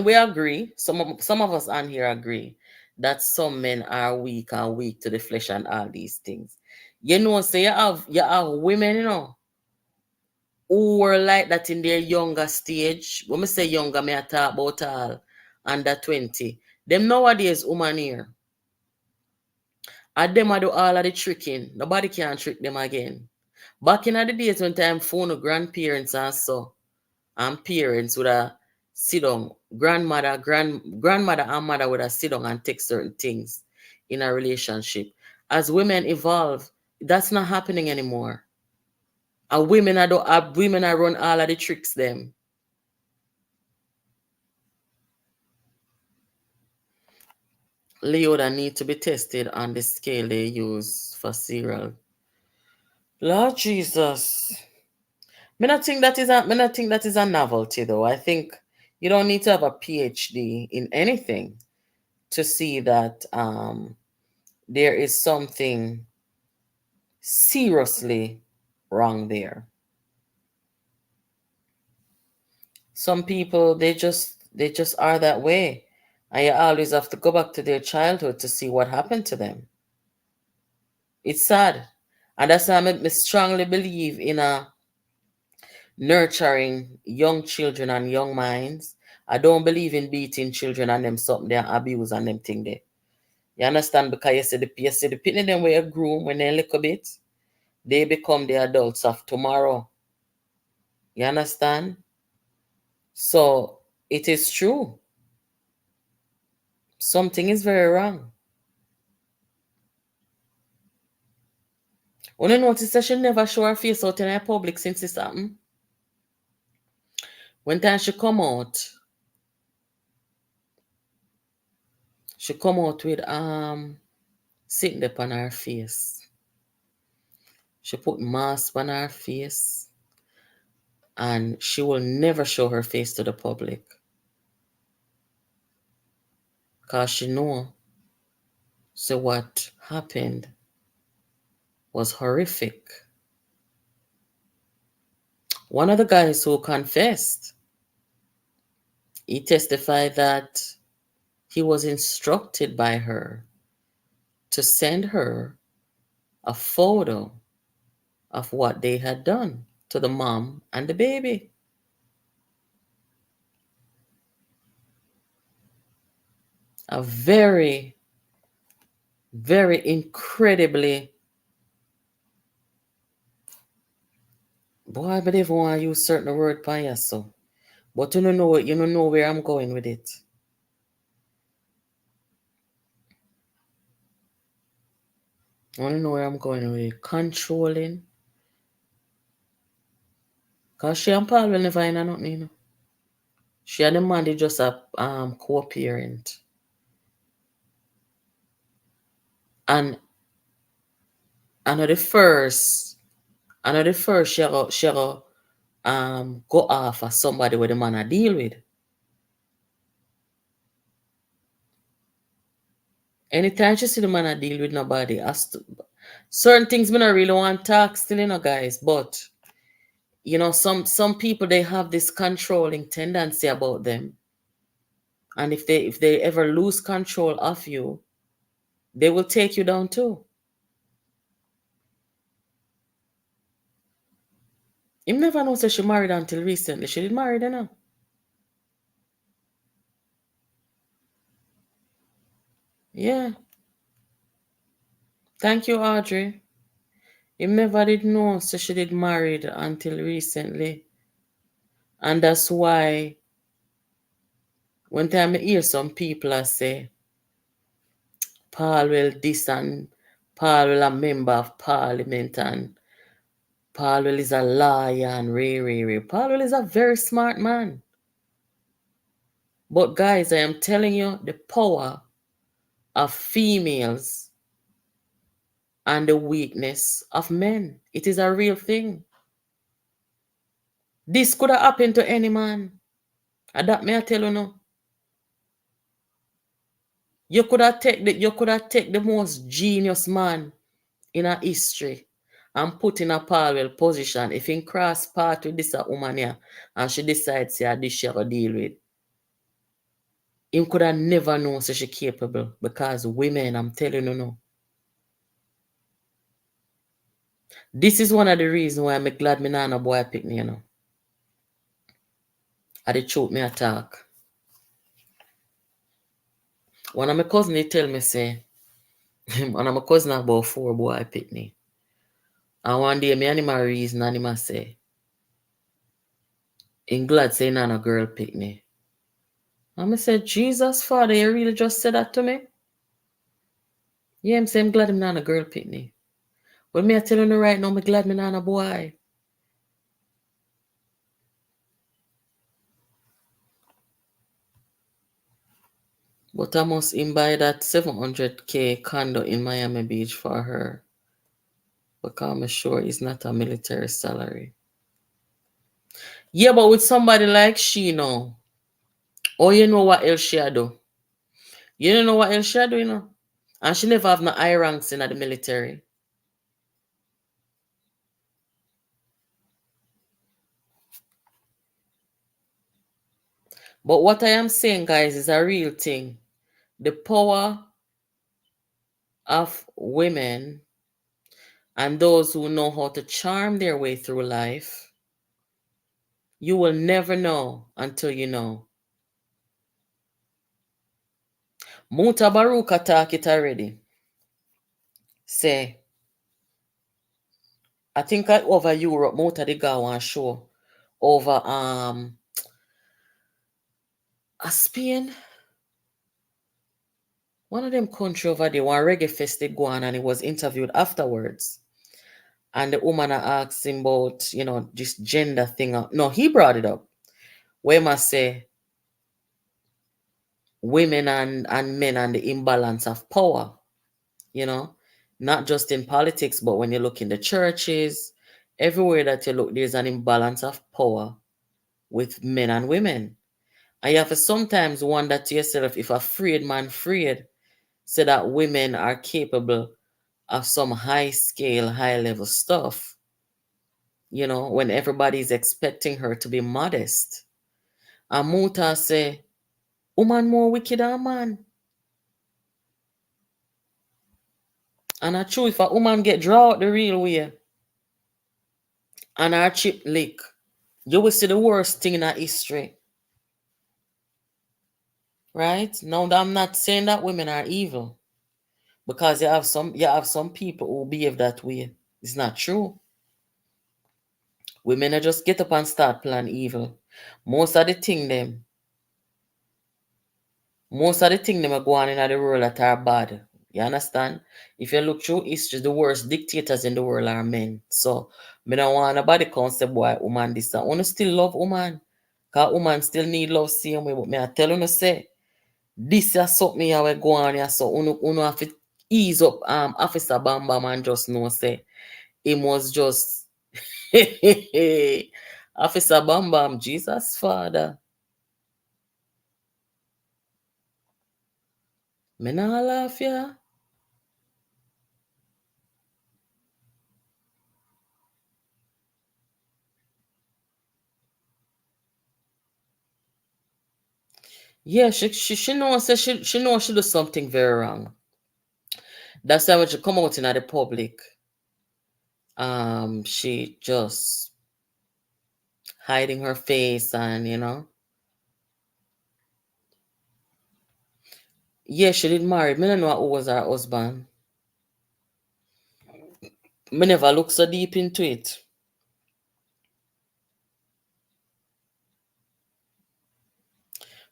we agree, some of us on here agree that some men are weak and weak to the flesh and all these things. Say you have women, who were like that in their younger stage. When I say younger, I talk about all under 20. Them nowadays woman here. And them I do all of the tricking. Nobody can trick them again. Back in the days when time phone grandparents and parents would have sit down, grandmother and mother would have sit down and take certain things in a relationship. As women evolve, that's not happening anymore. And women are run all of the tricks them. Leoda need to be tested on the scale they use for cereal. Lord Jesus. Me not think that is a novelty though. I think you don't need to have a PhD in anything to see that there is something seriously wrong there. Some people they just are that way. And you always have to go back to their childhood to see what happened to them. It's sad. And that's why I strongly believe in nurturing young children and young minds. I don't believe in beating children and them something they abuse and them thing there. You understand? Because you see the pitney them where you groom when they little bit, they become the adults of tomorrow. You understand? So it is true. Something is very wrong. When you notice that she never show her face out in her public since this happened. When time she come out with sitting up on her face. She put mask on her face. And she will never show her face to the public. Because she know. So what happened was horrific. One of the guys who confessed, he testified that he was instructed by her to send her a photo of what they had done to the mom and the baby. A very, very incredibly, boy, I believe I want to use certain word by you, so. But you don't know where I'm going with it. I don't know where I'm going with it. Controlling. Because she and Paul will never in nothing, She and the man, they just a co-parent. And another first, she go go off as somebody with the man I deal with. Anytime she see the man I deal with, nobody has to. Certain things me not really want to talk still, guys. But some people, they have this controlling tendency about them, and if they ever lose control of you, they will take you down too. Him never know that she married until recently. She did marry, Yeah. Thank you, Audrey. Him never did know so she did married until recently. And that's why one time I hear some people I say, Paul will this and Paul will a member of parliament and Paul will is a lawyer and Ray. Paul will is a very smart man. But guys, I am telling you, the power of females and the weakness of men. It is a real thing. This could have happened to any man. And that may I tell you no. You could have take the most genius man in a history and put in a parallel position. If in cross path with this a woman here and she decides this she have to deal with, him could have never known so she capable because women, I'm telling you no. This is one of the reasons why I'm glad me not a boy pick me, I the truth me attack. One of my cousin they tell me say, one of my cousin about 4 boy pick me. And one day me and him a reason and him a say, in glad say not a girl pick me. And I said, Jesus, Father, you really just said that to me? Yeah, I'm saying I'm glad I'm not a girl pick me. But me I tell you right now, I'm glad I'm not a boy. But I must buy that 700K condo in Miami Beach for her. Because I'm sure it's not a military salary. Yeah, but with somebody like she now, oh, you know what else she do? You don't know what else she do, And she never have no high ranks in the military. But what I am saying, guys, is a real thing. The power of women and those who know how to charm their way through life, you will never know until you know. Muta Baruch attack it already. Say, I think over Europe, Muta the go on show over Spain. One of them country over there, one reggae fest they go on and he was interviewed afterwards. And the woman asked him about, this gender thing. No, he brought it up. Where must say women and men and the imbalance of power, not just in politics, but when you look in the churches, everywhere that you look, there's an imbalance of power with men and women. And you have to sometimes wonder to yourself if a freed man freed, so that women are capable of some high scale, high level stuff, when everybody's expecting her to be modest. And Muta say, woman more wicked than man. And I true, if a woman get draw out the real way and her chip lick, you will see the worst thing in her history. Right? Now I'm not saying that women are evil. Because you have some people who behave that way. It's not true. Women are just get up and start plan evil. Most of the thing them are going in the world that are bad. You understand? If you look through history, the worst dictators in the world are men. So, me don't want nobody come say, boy, woman this and wanna still love woman. Because woman still need love same way. But me I tell you say, this is something I will go on here. So, uno have to ease up Officer Bam Bam and just know say, it was just Officer Bam Bam, Jesus Father. Me nah laugh ya. Yeah, she knows she knows she do something very wrong. That's why when she come out in the public, she just hiding her face and yeah, she did marry. Me don't know who was her husband. Me never look so deep into it.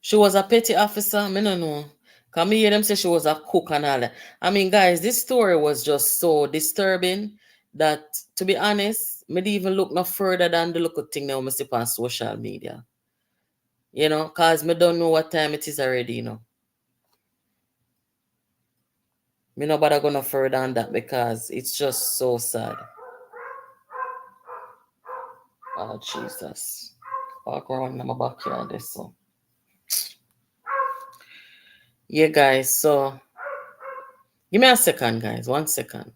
She was a petty officer. Me don't know. Cause me hear them say she was a cook and all that. I mean, guys, this story was just so disturbing that, to be honest, me didn't even look no further than the little thing now me see on social media. Cause me don't know what time it is already. Me no bother go no further than that because it's just so sad. Oh Jesus. Walk around in my backyard this so. Yeah, guys, so give me a second, guys. 1 second.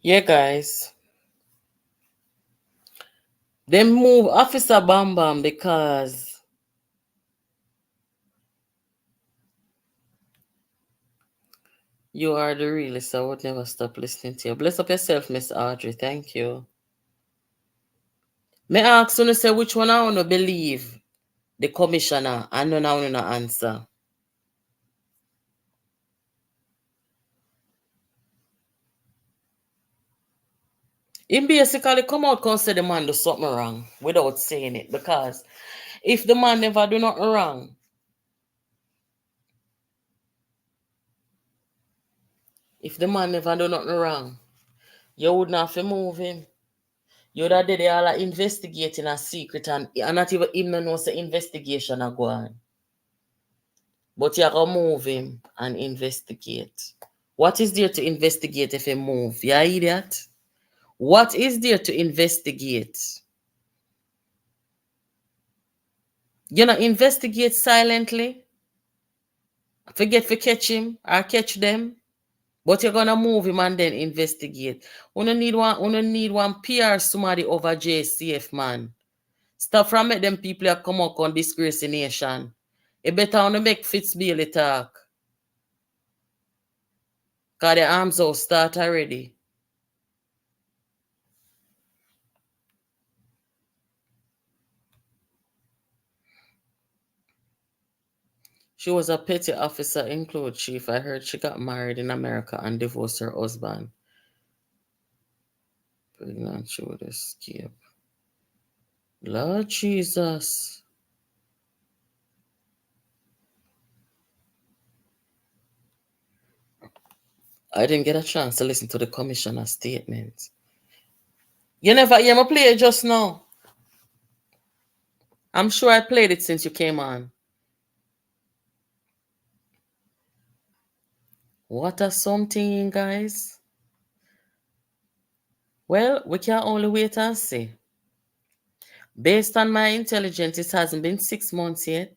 Yeah, guys. They move Officer Bam Bam because you are the realest. I would never stop listening to you. Bless up yourself, Miss Audrey. Thank you. May I ask you to say which one I want to believe? The commissioner, and none I want to answer. He basically come out and say the man do something wrong without saying it. Because if the man never do nothing wrong, you would not have to move him. You would have did all investigating a secret and not even know the investigation are going. But you can move him and investigate. What is there to investigate if he move? You idiot? What is there to investigate? You know, investigate silently. Forget to catch him or catch them. But you're gonna move him and then investigate. We don't need one PR somebody over JCF, man. Stop from make them people that come up on disgrace the nation. You better wanna make Fitzbailey talk. Cause the arms out start already. She was a petty officer, include chief. I heard she got married in America and divorced her husband. Pregnant, she would escape. Lord Jesus. I didn't get a chance to listen to the commissioner's statement. You never hear me play it just now. I'm sure I played it since you came on. What a something, guys. Well, we can only wait and see. Based on my intelligence, it hasn't been 6 months yet.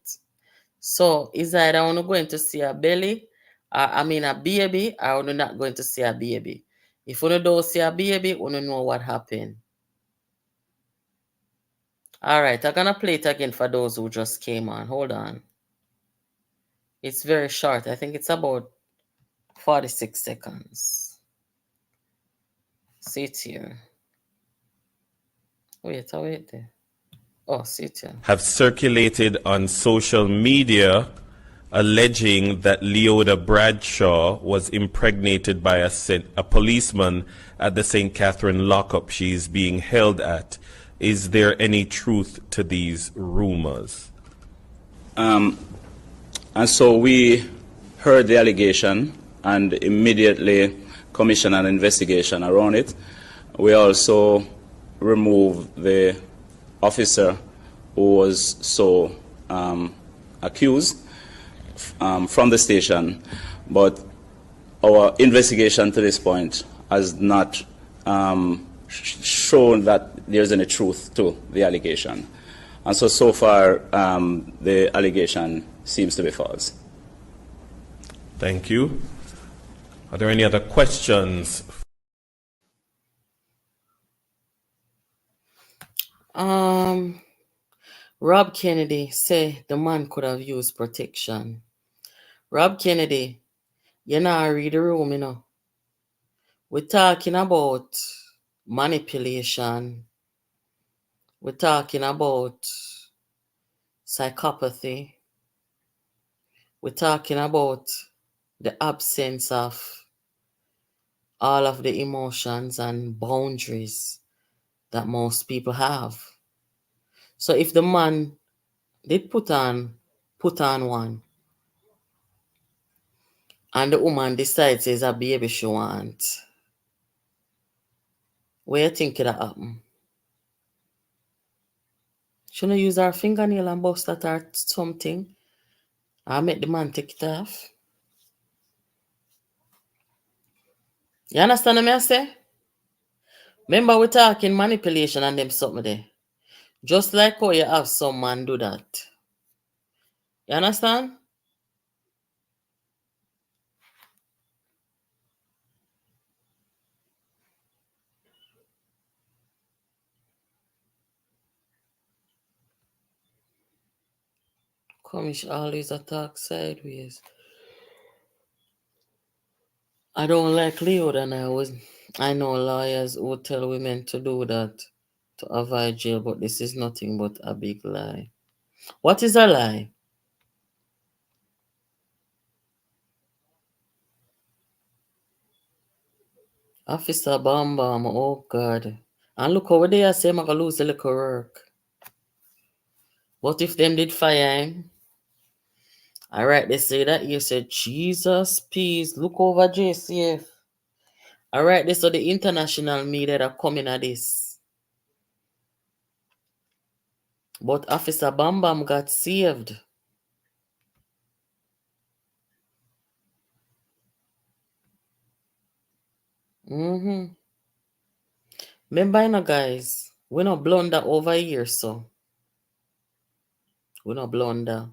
So is either I'm going to see a belly, a baby, or I'm not going to see a baby. If you don't see a baby, you don't know what happened. All right, I'm gonna play it again for those who just came on. Hold on. It's very short. I think it's about 46 seconds. See it here. Wait there. Oh, see it here. Have circulated on social media alleging that Leoda Bradshaw was impregnated by a policeman at the St. Catherine lockup she is being held at. Is there any truth to these rumors? And so we heard the allegation and immediately commissioned an investigation around it. We also removed the officer who was so accused from the station, but our investigation to this point has not shown that there's any truth to the allegation. And so far, the allegation seems to be false. Thank you. Are there any other questions? Rob Kennedy say the man could have used protection. Rob Kennedy, you not read the room, you know. We're talking about manipulation. We're talking about psychopathy. We're talking about the absence of all of the emotions and boundaries that most people have. So if the man did put on one, and the woman decides it's a baby she wants, what you think could happen? Shouldn't use her fingernail and bust at her something? I make the man take it off. You understand what I say? Remember we're talking manipulation and them something there. Just like how you have some man do that. You understand? Comish always attack sideways. I don't like Leoda, and I know lawyers who tell women to do that to avoid jail, but this is nothing but a big lie. What is a lie? Officer Bam Bam, oh God. And look over there, say I'm going to lose the little work. What if them did fire him? Alright, they say that you said, Jesus, peace, look over JCF. Alright, they saw the international media that coming at this. But Officer Bam Bam got saved. Remember, you know, guys, we not blunder over here, so. We not blunder.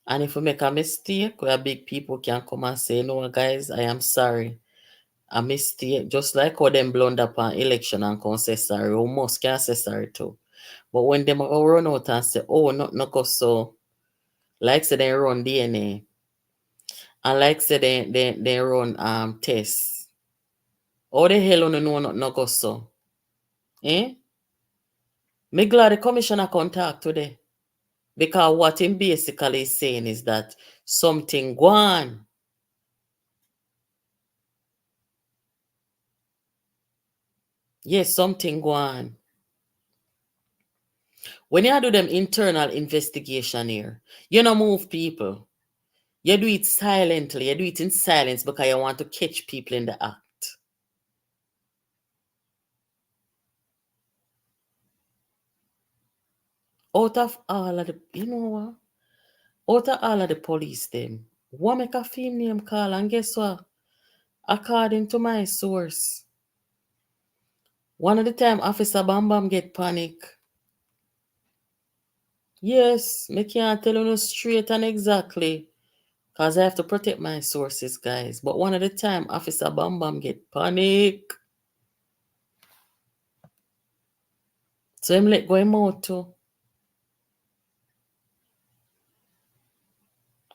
And if we make a mistake, where big people can come and say, no, guys, I am sorry. A mistake, just like how them blunder upon election and can say sorry, we must can say sorry too. But when them go run out and say, oh, no cause so, like say they run DNA, and like say they run tests. How the hell on know not go so? Eh? Me glad the commissioner contact today. Because what him basically is saying is that something go on. Yes, something go on. When you do them internal investigation here, you don't move people. You do it silently. You do it in silence because you want to catch people in the act. Out of all of the, you know what? Out of all of the police them, what make a film name call, and guess what? According to my source, one of the time Officer Bam Bam get panic. Yes, me can't tell you no straight and exactly. Cause I have to protect my sources, guys. But one at a time, Officer Bam Bam get panic. So him let go him out too.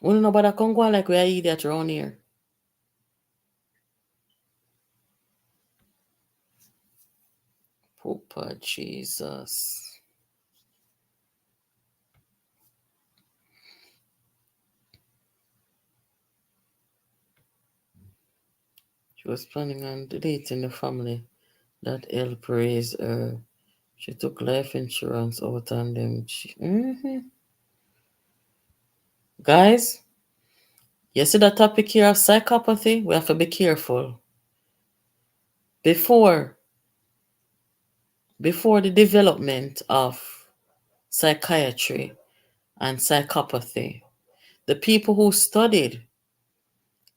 We don't know about a Congo like we are idiot around here. Poopa Jesus. She was planning on deleting the family that helped raise her. She took life insurance out on them. Guys, you see the topic here of psychopathy? We have to be careful. Before the development of psychiatry and psychopathy, the people who studied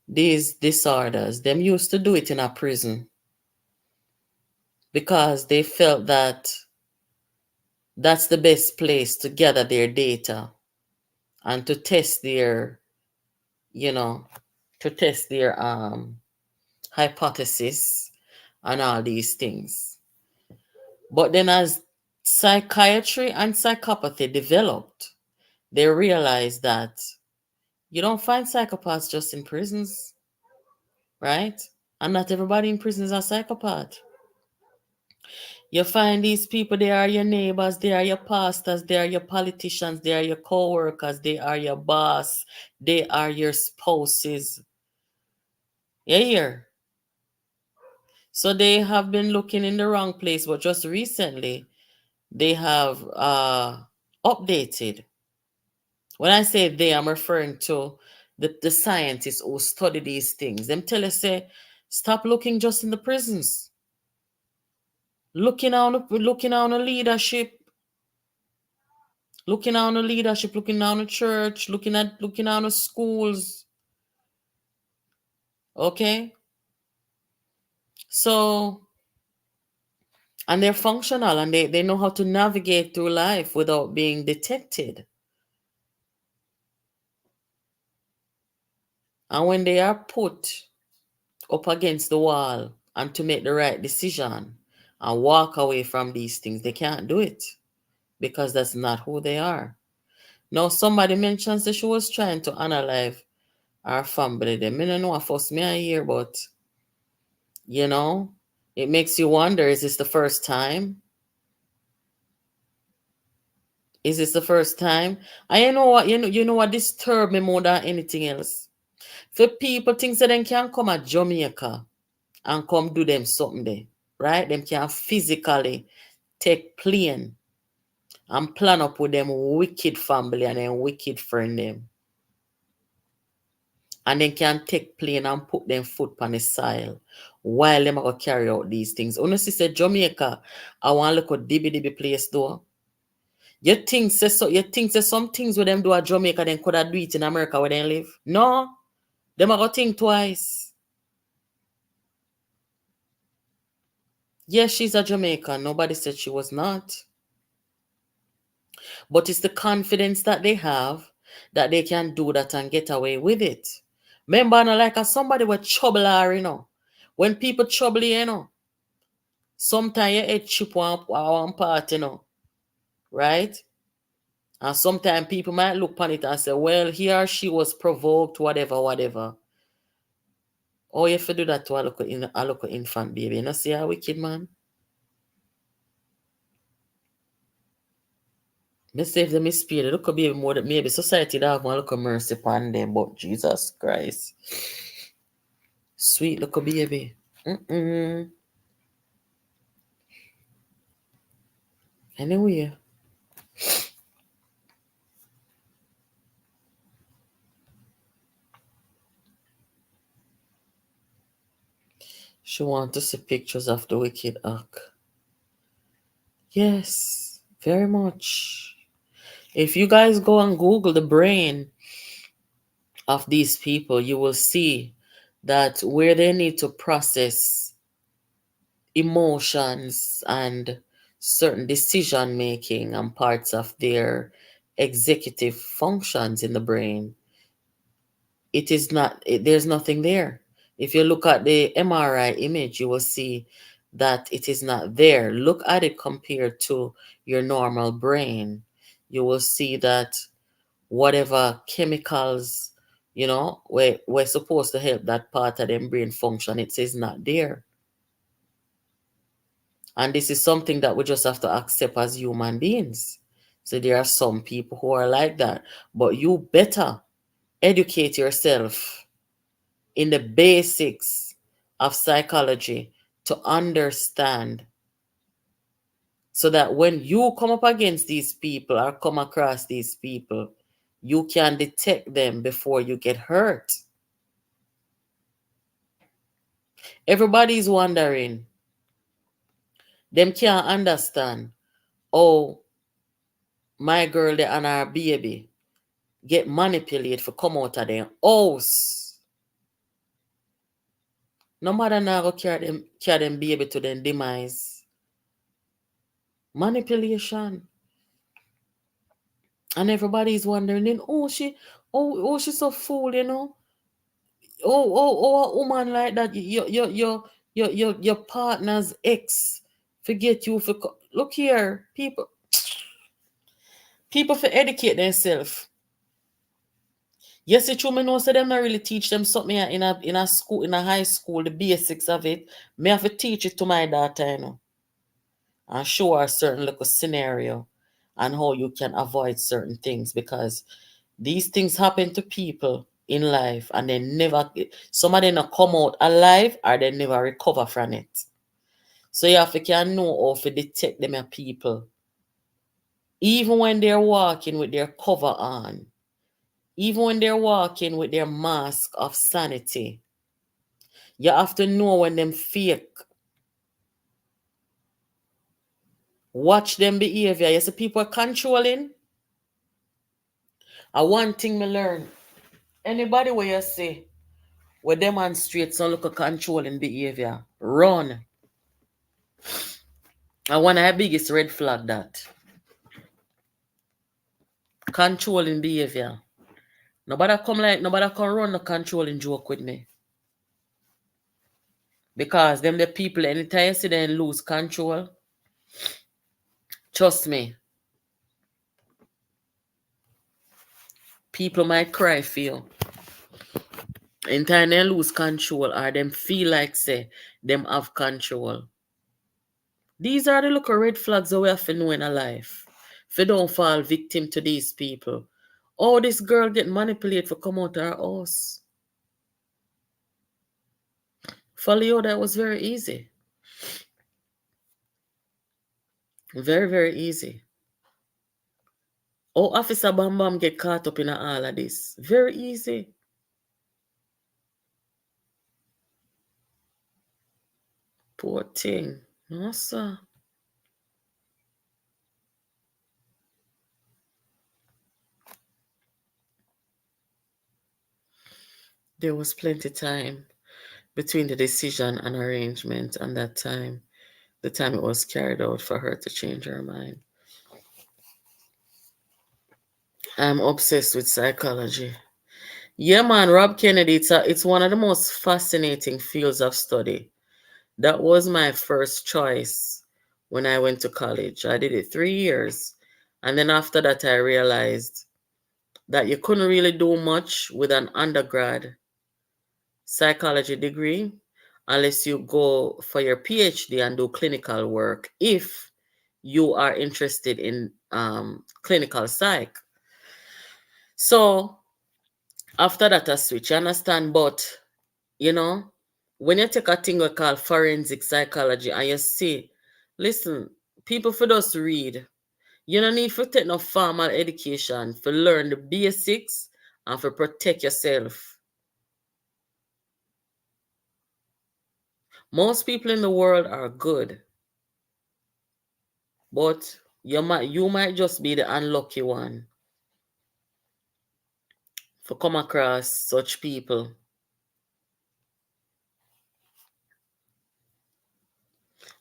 these disorders, them used to do it in a prison because they felt that that's the best place to gather their data and to test their, you know, to test their hypothesis and all these things. But then as psychiatry and psychopathy developed, they realized that you don't find psychopaths just in prisons, right? And not everybody in prison is a psychopath. You find these people, they are your neighbors, they are your pastors, they are your politicians, they are your co-workers, they are your boss, they are your spouses. Yeah, here. So they have been looking in the wrong place, but just recently they have updated. When I say they, I'm referring to the scientists who study these things. Them tell us, say, stop looking just in the prisons. Looking on the leadership, looking on the church, looking on the schools. Okay? So, and they're functional and they know how to navigate through life without being detected. And when they are put up against the wall and to make the right decision and walk away from these things, they can't do it because that's not who they are. Now, somebody mentions that she was trying to unalive our family. They may not know what first me I hear, but you know, it makes you wonder, is this the first time? Is this the first time? And you know what, you know what disturbed me more than anything else? For people think that they can come at Jamaica and come do them something there, right? Them can physically take plane and plan up with them wicked family and then wicked friend them. And then can take plane and put them foot on the soil while them go carry out these things. Honestly, say Jamaica, I want to look at dibby place though. You think some things with them do at Jamaica, then could have do it in America where they live? No. Them are go think twice. Yes, she's a Jamaican. Nobody said she was not. But it's the confidence that they have that they can do that and get away with it. Remember, no, like somebody with trouble her, you know. When people trouble you, you know, sometimes your head chip one part, you know, right? And sometimes people might look upon it and say, well, he or she was provoked, whatever. Oh, you have to do that to a local infant baby. You know, see how wicked, man? Me save them is spirit. Look a baby more that maybe society that have one look mercy upon them, but Jesus Christ. Sweet little baby. Anyway. She want to see pictures of the wicked act. Yes, very much. If you guys go and Google the brain of these people, you will see that where they need to process emotions and certain decision making and parts of their executive functions in the brain. It is not, there's nothing there. If you look at the MRI image, you will see that it is not there. Look at it compared to your normal brain. You will see that whatever chemicals, we're supposed to help that part of them brain function, it says not there. And this is something that we just have to accept as human beings. So there are some people who are like that. But you better educate yourself in the basics of psychology to understand, so that when you come up against these people or come across these people, you can detect them before you get hurt. Everybody's wondering. Them can't understand. Oh, my girl there and her baby get manipulated for come out of their house. No matter now go carry them baby to their demise. Manipulation. And everybody's wondering, then, she's so fool, a woman like that, your partner's ex forget you for look here, people for educate themselves. Yes, it's true. Me know so them not really teach them something in a school, in a high school, the basics of it. Me have to teach it to my daughter, and show her a certain little scenario and how you can avoid certain things, because these things happen to people in life and they never, some of them not come out alive or they never recover from it. So you have to can know how to detect them as people. Even when they're walking with their cover on, even when they're walking with their mask of sanity, you have to know when them fake. Watch them behavior. You see people are controlling. And one thing me learn, anybody where you see will demonstrate some look of controlling behavior, run. And one of the biggest red flag that. Controlling behavior. Nobody come run the controlling joke with me. Because them the people, anytime you see them lose control, trust me, people might cry for you. Anytime they lose control or them feel like say them have control. These are the little red flags that we have to know in our life. If you don't fall victim to these people. Oh, this girl get manipulated for come out of her house. For Leoda, it was very easy. Very, very easy. Oh, Officer Bam Bam get caught up in all of this. Very easy. Poor thing. No, sir. There was plenty time between the decision and arrangement and that time, the time it was carried out for her to change her mind. I'm obsessed with psychology. Yeah, man, Rob Kennedy, it's one of the most fascinating fields of study. That was my first choice when I went to college. I did it 3 years. And then after that, I realized that you couldn't really do much with an undergrad psychology degree unless you go for your PhD and do clinical work if you are interested in clinical psych. So after that, I switch. You understand? But, when you take a thing we call forensic psychology and you see, listen, people for us read. You don't need to take no formal education for learn the basics and for protect yourself. Most people in the world are good, but you might just be the unlucky one for come across such people.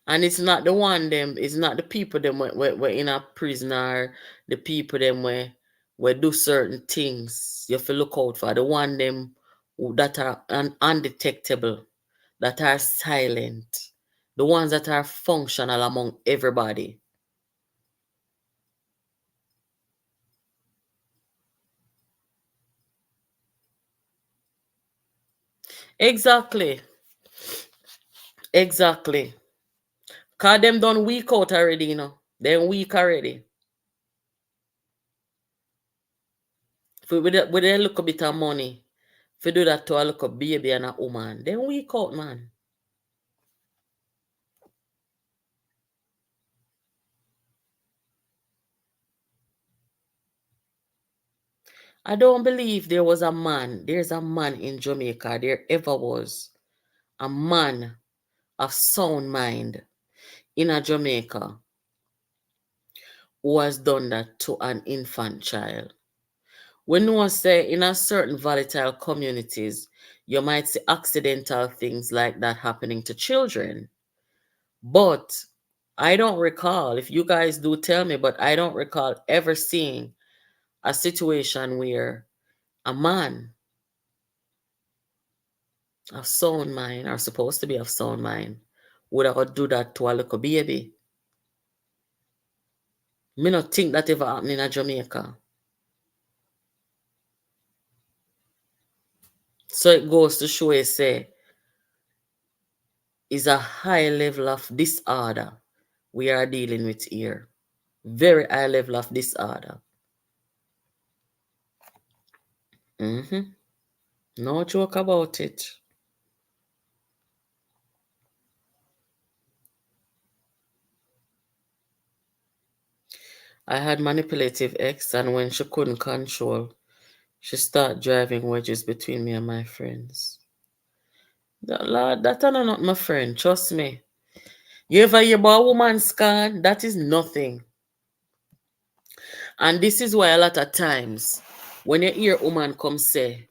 And it's not the people them were in a prison, or the people them where we do certain things, you have to look out for the one them that are undetectable, that are silent, the ones that are functional among everybody. Exactly. Exactly. Cause them done weak out already, Them weak already. With a little bit of money, if you do that to a little baby and a woman, then weak out, man. I don't believe there's a man in Jamaica, there ever was a man of sound mind in a Jamaica who has done that to an infant child. When one say in a certain volatile communities, you might see accidental things like that happening to children. But I don't recall, if you guys do tell me, but I don't recall ever seeing a situation where a man of sound mind, or supposed to be of sound mind, would have do that to a little baby. Me not think that ever happened in a Jamaica. So it goes to show you, say, is a high level of disorder we are dealing with here. Very high level of disorder. No joke about it. I had manipulative ex, and when she couldn't control, she started driving wedges between me and my friends. Lord, that are not my friend, trust me. You ever hear about a woman scan? That is nothing. And this is why a lot of times when you hear a woman come say,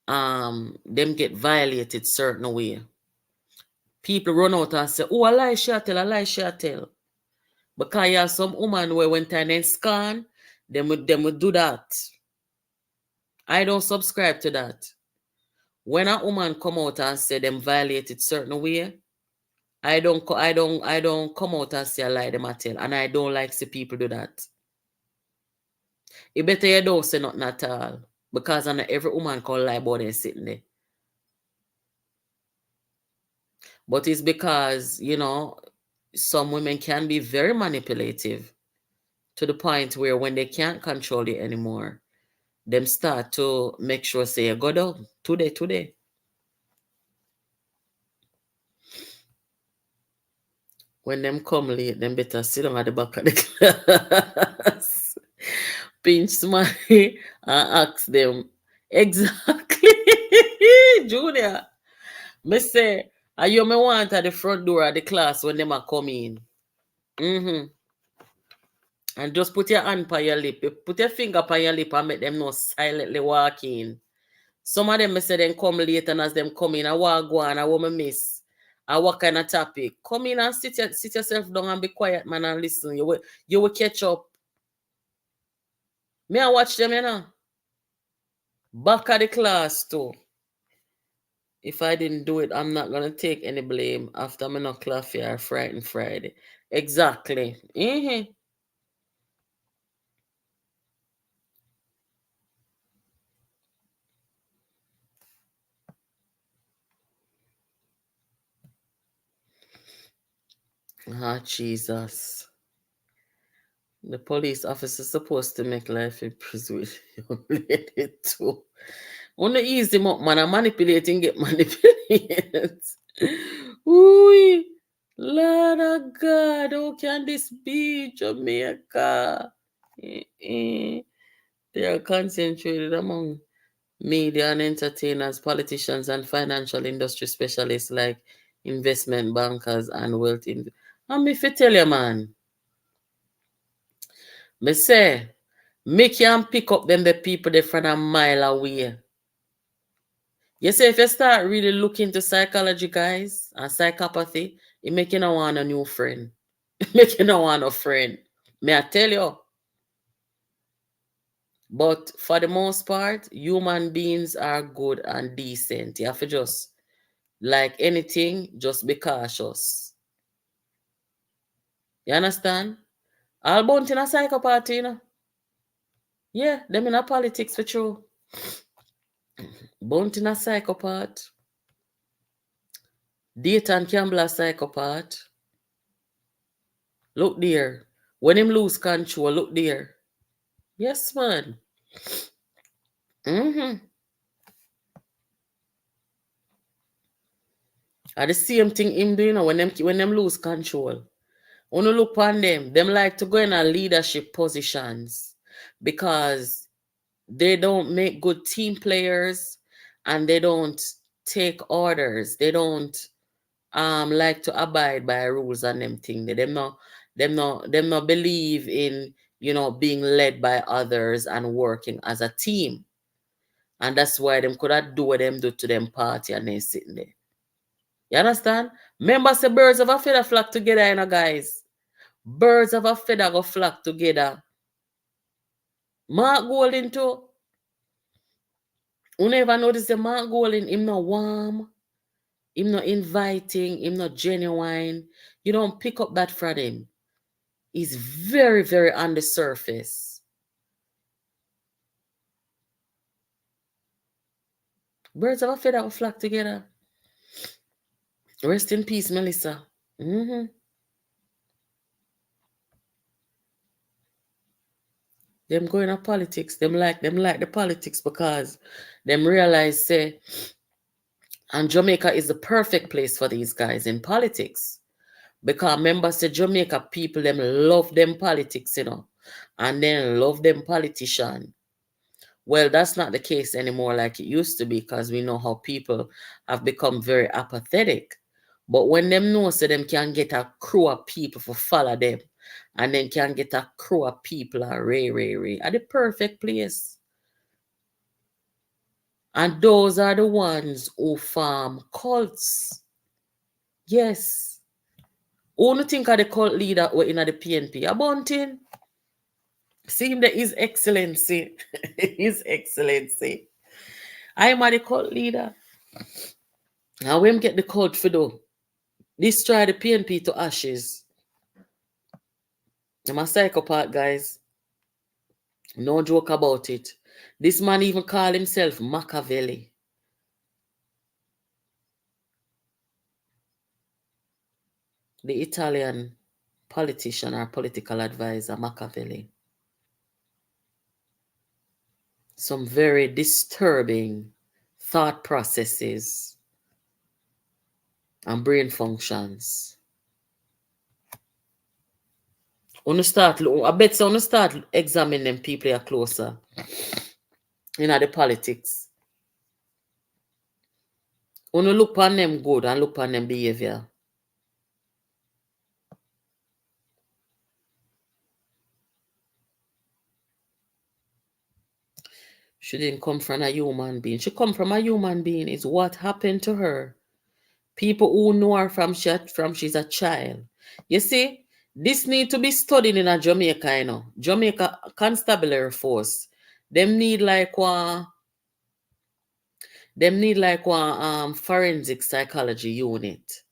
them get violated certain way, people run out and say, oh, a lie she a tell, a lie she a tell. Because you have some woman where when time they scan, them would do that. I don't subscribe to that. When a woman come out and say them violated certain way, I don't come out and say a lie them a tell, and I don't like see people do that. It better you don't say nothing at all, because I know every woman can lie about them sitting there. But it's because, some women can be very manipulative to the point where when they can't control you anymore, them start to make sure say, go down today. When them come late, them better sit down at the back of the class, pinch somebody and ask them. Exactly. Junior. Me say, are you me want at the front door of the class when them are coming? And just put your hand on your lip. You put your finger on your lip and make them know silently walk in. Some of them me say them come late, and as them come in, I walk go on, I want me miss. I what kind of topic? Come in and sit yourself down and be quiet, man, and listen. You will catch up. Me I watch them, Back of the class too. If I didn't do it, I'm not gonna take any blame after me not clap here Friday Friday. Exactly. Ah, Jesus. The police officer supposed to make life in prison with young lady too. Only ease him up, man. I'm manipulating, get manipulated. Ooh, Lord of God, how can this be Jamaica? They are concentrated among media and entertainers, politicians, and financial industry specialists like investment bankers and wealth. And me fi tell you, man, me say, me can pick up them the people they from a mile away. You see, if you start really looking to psychology, guys, and psychopathy, it make you not want a new friend. It make you not want a friend. May I tell you? But for the most part, human beings are good and decent. You have to just, like anything, just be cautious. You understand? All bound in a psychopath, you know. Yeah, them in a politics for true. Bound in a psychopath. Dayton Campbell a psychopath. Look there. When him lose control, look there. Yes, man. Mm-hmm. And the same thing him do, you know, when them lose control. When you look on them like to go in a leadership positions because they don't make good team players and they don't take orders. They don't like to abide by rules and them thing. Them not believe in, you know, being led by others and working as a team. And that's why them could have do what them do to them party and they sitting there. You understand? Members say birds of a feather flock together, you know, guys. Birds of a feather go flock together. Mark Golding too. You never notice the Mark Golding, him not warm, him not inviting, him not genuine. You don't pick up that from him. He's very, very on the surface. Birds of a feather go flock together. Rest in peace, Melissa. Mm-hmm. Them going to politics. Them like the politics because them realize say, and Jamaica is the perfect place for these guys in politics. Because members say Jamaica people them love them politics, you know, and then love them politician. Well, that's not the case anymore like it used to be because we know how people have become very apathetic. But when them know so them can get a crew of people for follow them and then can get a crew of people at ray at the perfect place. And those are the ones who form cults. Yes. Who do you think of the cult leader who in the PNP? A bunting. See him there, His Excellency. His Excellency. I am the cult leader. Now when get the cult for do? Destroy the PNP to ashes. I'm a psychopath, guys. No joke about it. This man even call himself Machiavelli. The Italian politician or political advisor, Machiavelli. Some very disturbing thought processes and brain functions. I bet so start examining them people here closer. You know, the politics. When look on them good and look on them behavior. She didn't come from a human being. She come from a human being. It's what happened to her. People who know her from she's a child. You see, this need to be studied in a Jamaica, you know. Jamaica Constabulary Force. Them need like one forensic psychology unit.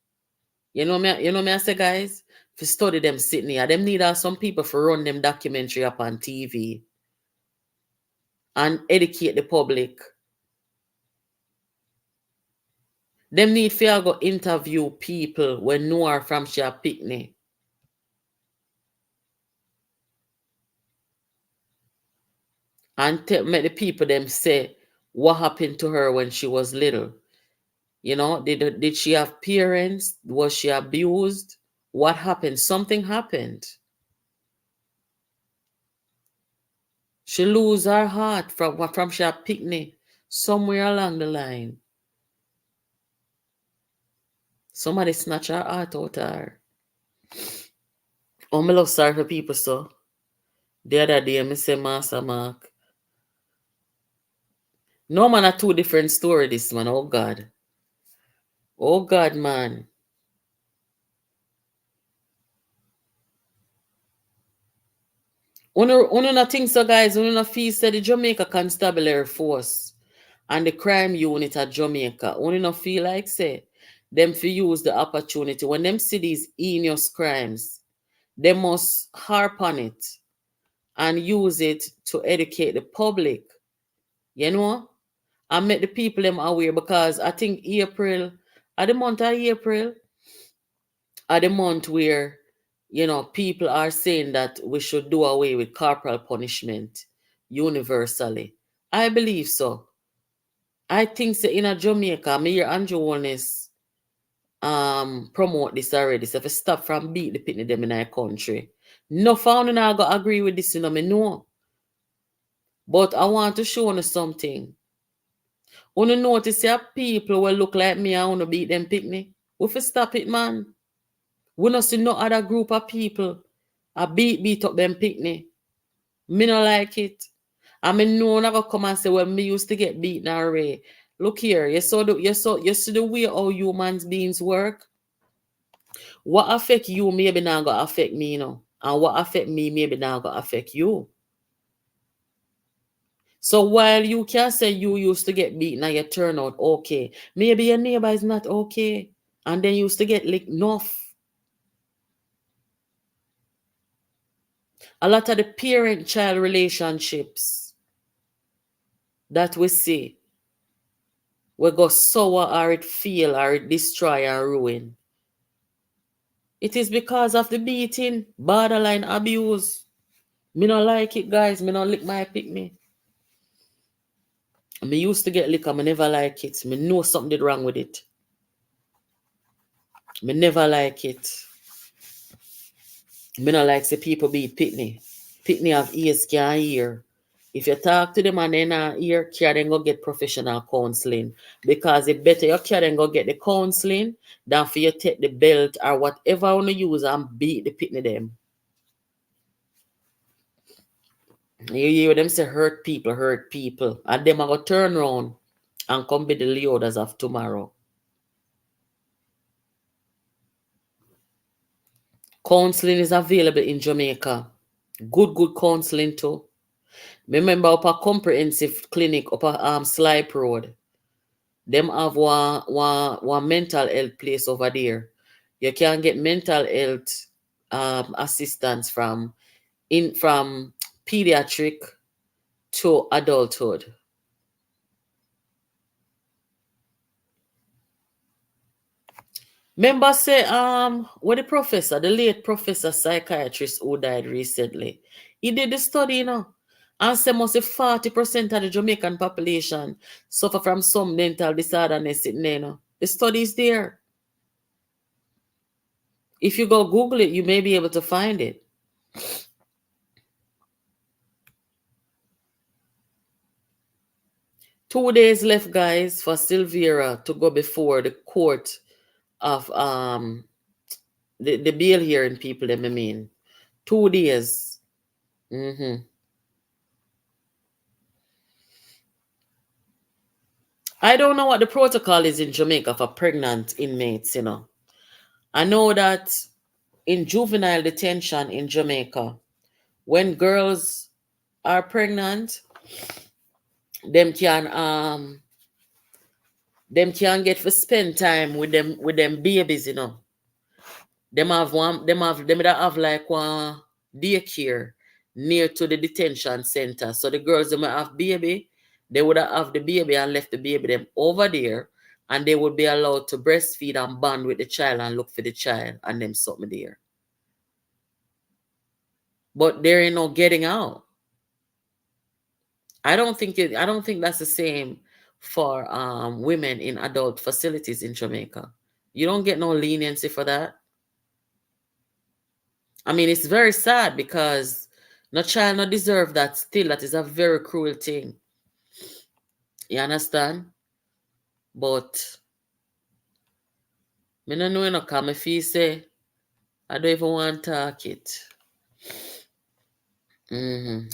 You know me I say, guys, to study them sitting here. Them need some people for run them documentary up on TV and educate the public. Them need to go interview people when know her from she a picnic. And make the people them say what happened to her when she was little. You know, did she have parents? Was she abused? What happened? Something happened. She lose her heart from she a picnic somewhere along the line. Somebody snatch her heart out of her. Oh, me love sorry for people, so. The other day, me say Master Mark. No, man, a two different story, this man. Oh, God. Oh, God, man. Uno not think so, guys. Uno not feel say the Jamaica Constabulary Force and the crime unit at Jamaica. Uno not feel like say them for use the opportunity when them see these heinous crimes, they must harp on it and use it to educate the public. You know? And make the people them aware, because I think April, at the month of April, at the month where people are saying that we should do away with corporal punishment universally. I believe so. I think so in a Jamaica, me hear Andrew Holness promote this already. So if I stop from beat the pitney them in our country. No found and I go agree with this, me know. But I want to show you something. When you notice that people will look like me, I want to beat them pitney. We fi stop it, man. We not see no other group of people I beat up them pitney. Me not like it. I mean, no one ever come and say, well, me used to get beaten already. Look here, you see the way how human beings work. What affect you maybe not gonna affect me, and what affect me maybe not gonna affect you. So while you can say you used to get beaten and you turn out okay, maybe your neighbor is not okay, and then you used to get licked enough. A lot of the parent-child relationships that we see will go sour or it fail or it destroy and ruin. It is because of the beating, borderline abuse. Me not like it, guys. Me not lick my pick-me. Me used to get lick and me never like it. Me know something did wrong with it. Me never like it. Me not like say people beat pick-me. Pick-me have ears, can't hear. If you talk to them and they not hear, can then go get professional counseling. Because it better you can then go get the counseling than for you take the belt or whatever you want to use and beat the pick-me them. You hear them say hurt people. And them are going to turn around and come be the Leodas of tomorrow. Counseling is available in Jamaica. Good counseling too. Remember up a comprehensive clinic up a Slipe Road. Them have one mental health place over there. You can get mental health assistance from pediatric to adulthood. Remember say what the late professor psychiatrist who died recently, he did the study, and say mostly 40% of the Jamaican population suffer from some mental disorderness in there, The study is there. If you go Google it, you may be able to find it. Two days left, guys, for Silvera to go before the court of the bail hearing people, I mean. 2 days. I don't know what the protocol is in Jamaica for pregnant inmates, I know that in juvenile detention in Jamaica, when girls are pregnant, them can get to spend time with them babies, Them have like one daycare near to the detention center. So the girls that might have baby, they would have the baby and left the baby them over there, and they would be allowed to breastfeed and bond with the child and look for the child and them something there. But there ain't no getting out. I don't think that's the same for women in adult facilities in Jamaica. You don't get no leniency for that. I mean, it's very sad because no child not deserve that still. That is a very cruel thing. You understand? But me no know come if you say I don't even want to talk it. I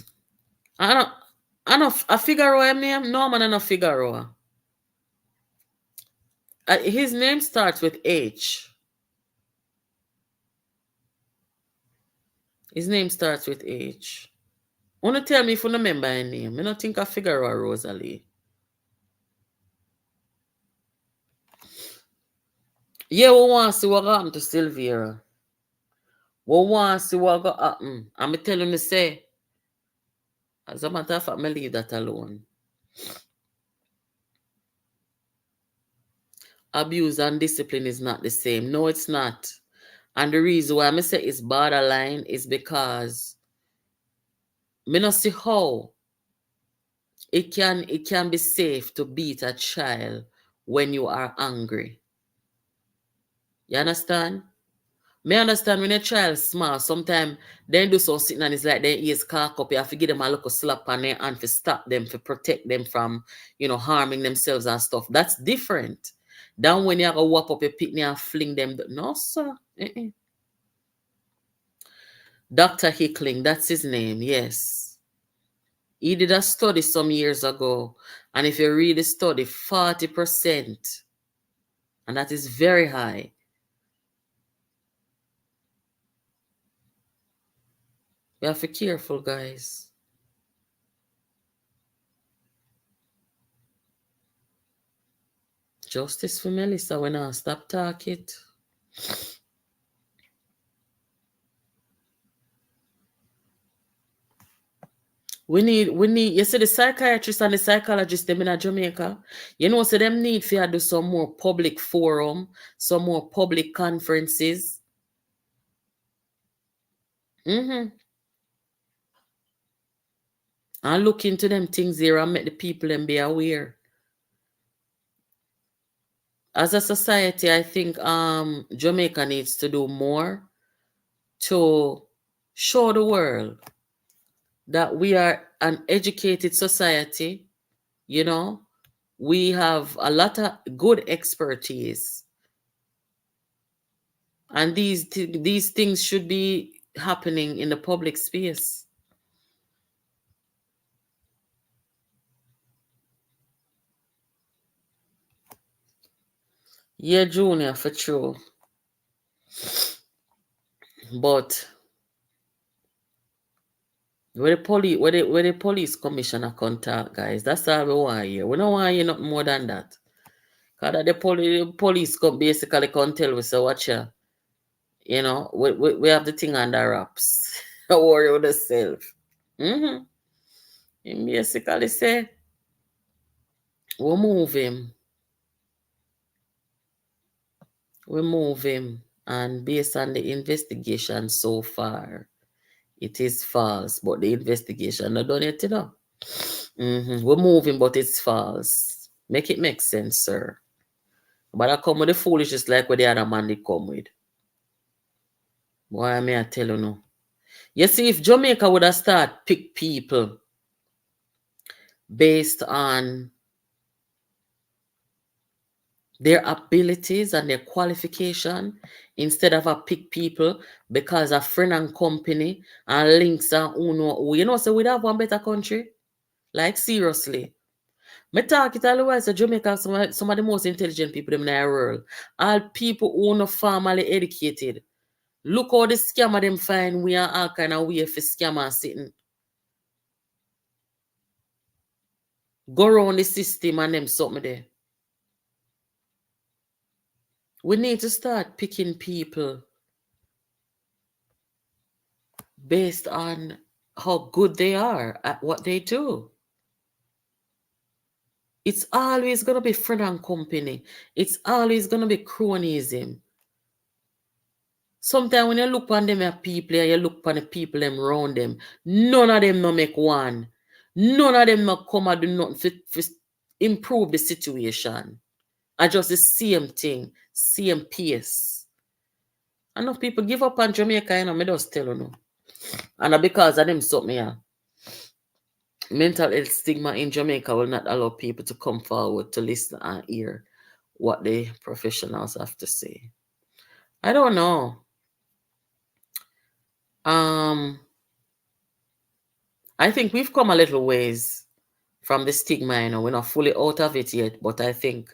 don't a Figaro name? No, man, I no Figaro. His name starts with H. His name starts with H. Wanna tell me if you don't remember her name? I don't think I figure out Rosalie. Yeah, we want to see what happened to Sylvia. We want to see what got happen. I'm telling you, say, as a matter of fact, I leave that alone. Abuse and discipline is not the same. No, it's not. And the reason why I say it's borderline is because I don't see how it can be safe to beat a child when you are angry. You understand? Me understand when a child small, sometimes they do so sitting and it's like their ears cock up. You have to give them a little slap on their hand to stop them, to protect them from, harming themselves and stuff. That's different than when you have to whop up your picnic and fling them. No, sir. Dr. Hickling, that's his name, yes. He did a study some years ago. And if you read the study, 40%, and that is very high. We have to be careful, guys. Justice for Melissa when I stop talking. We need, you see the psychiatrists and the psychologists them in Jamaica, so them need to do some more public forum, some more public conferences. And look into them things here and make the people them be aware. As a society, I think Jamaica needs to do more to show the world that we are an educated society. We have a lot of good expertise, and these things should be happening in the public space. Yeah, Junior, for true. But where the police commissioner contact, guys, that's all we want here. We don't want to hear nothing more than that. Because the police come basically can tell us, so watch ya. We have the thing under wraps. Don't worry with yourself. He basically say, we move him. And based on the investigation so far, it is false. But the investigation not done yet, We're moving, but it's false. Make it make sense, sir. But I come with the foolishness like what the other man they come with. Why may I tell you no? You see, if Jamaica would have started pick people based on their abilities and their qualification, instead of a pick people because of friend and company and links and so we'd have one better country. Like seriously. Me talk it otherwise, so Jamaica some of the most intelligent people in the world. All people who are not formally educated. Look how the scammer them find we are all kind of way for scammer sitting. Go around the system and them something there. We need to start picking people based on how good they are at what they do. It's always going to be friend and company. It's always going to be cronyism. Sometimes when you look on them as people and you look on the people them around them, none of them no make one. None of them no come and do nothing to improve the situation. I just the same thing, same pace. Enough people give up on Jamaica, me just tell you no. And because of them something here. Mental health stigma in Jamaica will not allow people to come forward to listen and hear what the professionals have to say. I don't know. I think we've come a little ways from the stigma, we're not fully out of it yet, but I think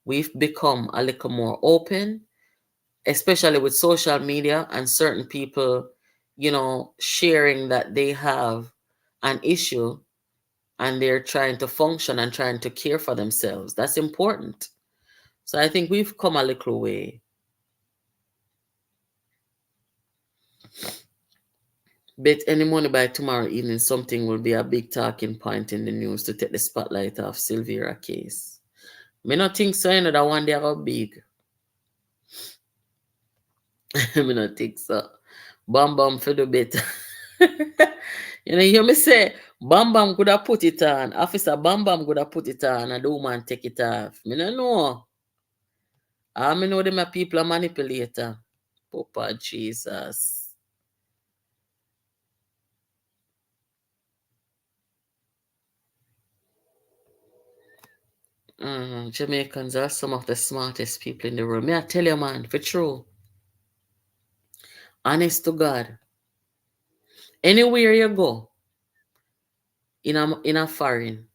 we've become a little more open, especially with social media and certain people, sharing that they have an issue and they're trying to function and trying to care for themselves. That's important. So I think we've come a little way. Bet any money by tomorrow evening, something will be a big talking point in the news to take the spotlight off Sylvia case. Me not think so, you know, that one day I got big. Me not think so. Bam Bam for the better. You know, you hear me say, Bam Bam could have put it on. Officer Bam Bam could have put it on and the woman take it off. Me no know. I know them are people are manipulator. Papa Jesus. Jamaicans are some of the smartest people in the world. May I tell you, man, for true. Honest to God. Anywhere you go, in a foreign,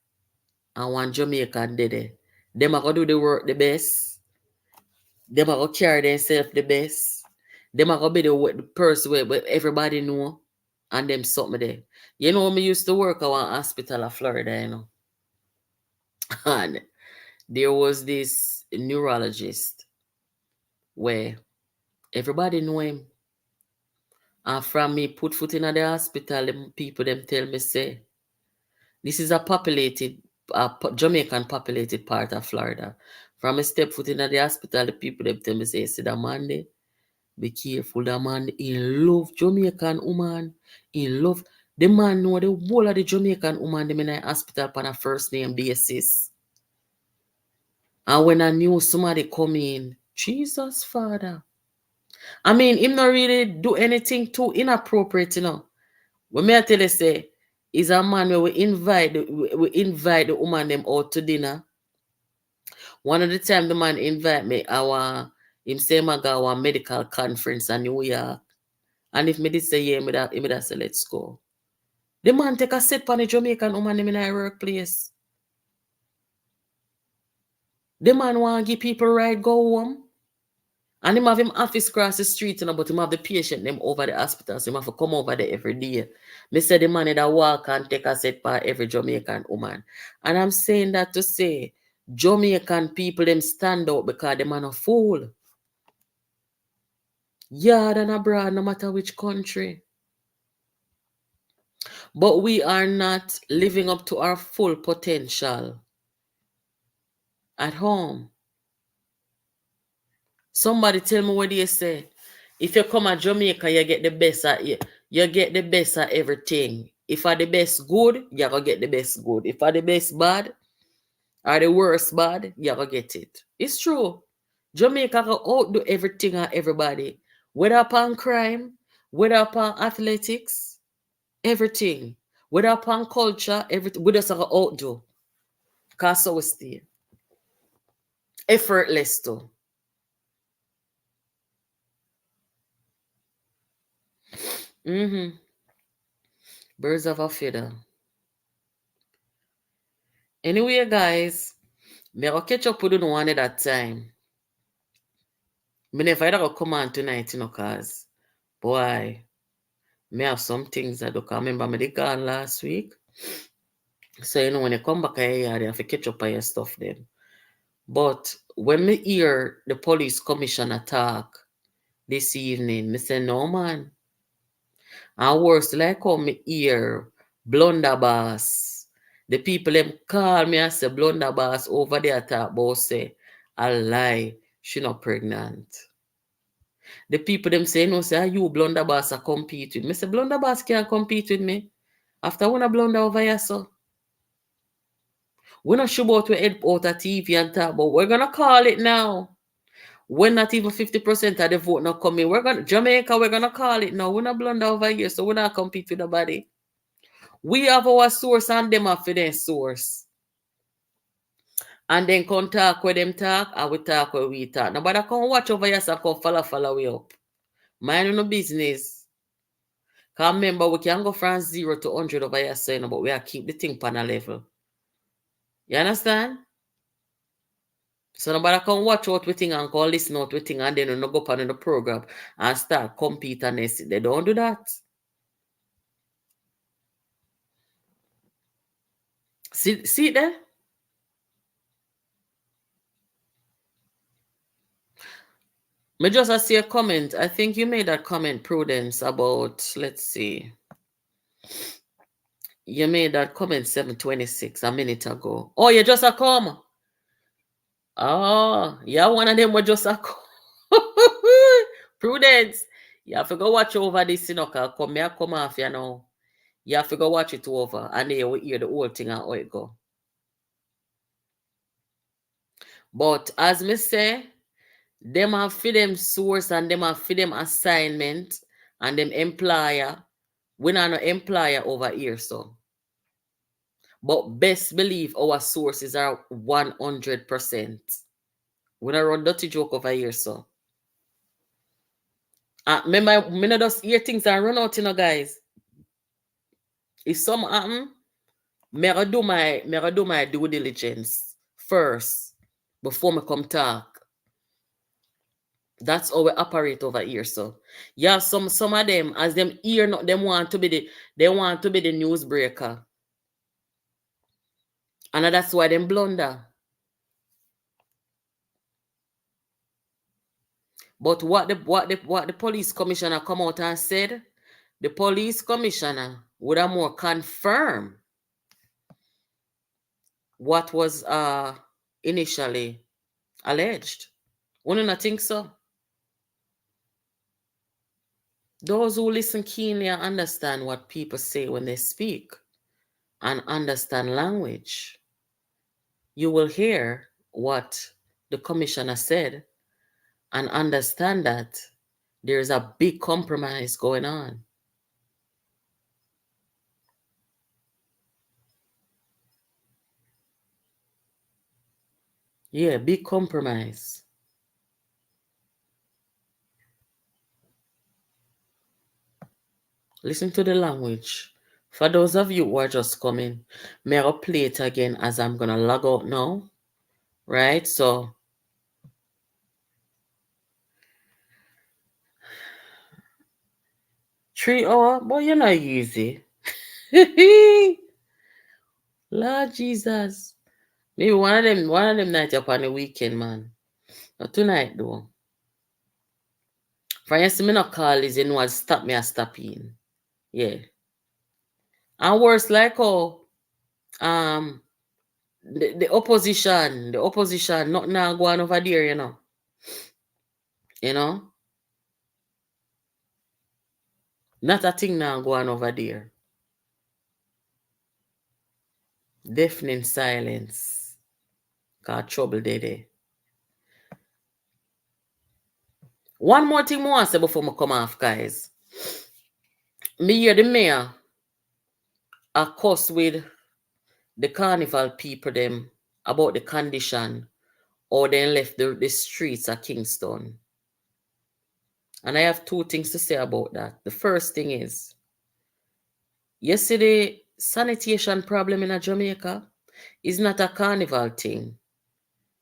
and one Jamaican did it, them are going to do the work the best. Them are going to carry themselves the best. Them are going to be the person where everybody know. And them something there. You know, me used to work at one hospital in Florida, you know. And there was this neurologist where everybody know him. And from me put foot in the hospital, them people them tell me say, this is a populated, Jamaican populated part of Florida. From a step foot in the hospital, the people them tell me say, see that man there, be careful, that man, he love Jamaican woman. He love, the man know the whole of the Jamaican woman them in the hospital on a first name basis. And when I knew somebody come in, Jesus, Father. I mean, him not really do anything too inappropriate, you know. When me I tell you say, is a man where we invite the woman them out to dinner. One of the time the man invite me, him say I go our medical conference in New York. And if me did say yeah, me that say let's go. The man take a set on the Jamaican woman in my workplace. The man want to give people right go home. And him have him office across the street, you know, but him have the patient them over the hospital. So him have to come over there every day. Me say the man that walk and take a set by every Jamaican woman. And I'm saying that to say, Jamaican people them stand out because the man a fool. Yard and abroad, no matter which country. But we are not living up to our full potential at home. Somebody tell me what they say. If you come to Jamaica, you get the best at you get the best at everything. If are the best good, you gonna get the best good. If are the best bad or the worst bad, you gonna get it. It's true. Jamaica can outdo everything and everybody. Whether upon crime, whether upon athletics, everything. Whether upon culture, everything. We just can outdo. Cause so we stay. Effortless too. Birds of a feather. Anyway, guys, me will catch up with you one at that time. Me never ever come on tonight, you know, cause boy, me have some things I do. Cause remember me did gone last week. So you know when you come back here, you have to catch up on your stuff then. But when me hear the police commissioner talk this evening, me say no man. And worse, like how me hear Blunder Boss. The people them call me and say Blunder Boss over there talk about say a lie, she not pregnant. The people them say no say you Blunder Boss a compete with me. Say Blunder Boss can't compete with me. After when I blunder over here, so we're not sure about we head out of TV and talk about we're gonna call it now. When not even 50% of the vote not coming, we're gonna Jamaica, we're gonna call it now. We're not blunder over here, so we're not compete with nobody. We have our source and them have their source. And then come talk where them talk, and we talk where we talk. Nobody come watch over here, so come follow we up. Mind no business. Because remember, we can go from 0 to 100 over here, saying, but we have to keep the thing on a level. You understand? So nobody can watch what we think and call listen what we think and then no go on the program and start compete and they don't do that. See it there? Me just see a comment. I think you made that comment, Prudence, about, let's see. You made that comment 7:26 a minute ago. Oh, you just a come. Oh, yeah, one of them was just a come. Prudence. You have to go watch over this, you know, come here, come off, you know. You have to go watch it over, and then you will hear the whole thing and how it go. But as me say, them have for them source and them have for them assignment and them employer. We not no employer over here, so. But best believe our sources are 100%. We don't run dirty joke over here, so. Remember, me not just hear things and run out, you know, guys. If something happen, me I do my due diligence first before me come talk. That's how we operate over here. So yeah, some of them, as them hear not them want to be the newsbreaker. And that's why them blunder. But what the police commissioner come out and said, the police commissioner would have more confirm what was initially alleged. Wouldn't I think so? Those who listen keenly and understand what people say when they speak and understand language, you will hear what the commissioner said and understand that there is a big compromise going on. Yeah, big compromise. Listen to the language. For those of you who are just coming, may I play it again as I'm going to log out now. Right? So, 3 hours? But you're not easy. Lord Jesus. Maybe one of them nights up on the weekend, man. Not tonight, though. For instance, me not call is, you know, I'll stop me, I stop in. Yeah. And worse, like how the opposition, not now going over there, you know. You know? Not a thing now going over there. Deafening silence. Got trouble there. One more thing more I say before I come off, guys. Me hear the mayor a cuss with the carnival people them about the condition or they left the streets of Kingston. And I have 2 things to say about that. The first thing is, yesterday, sanitation problem in Jamaica is not a carnival thing.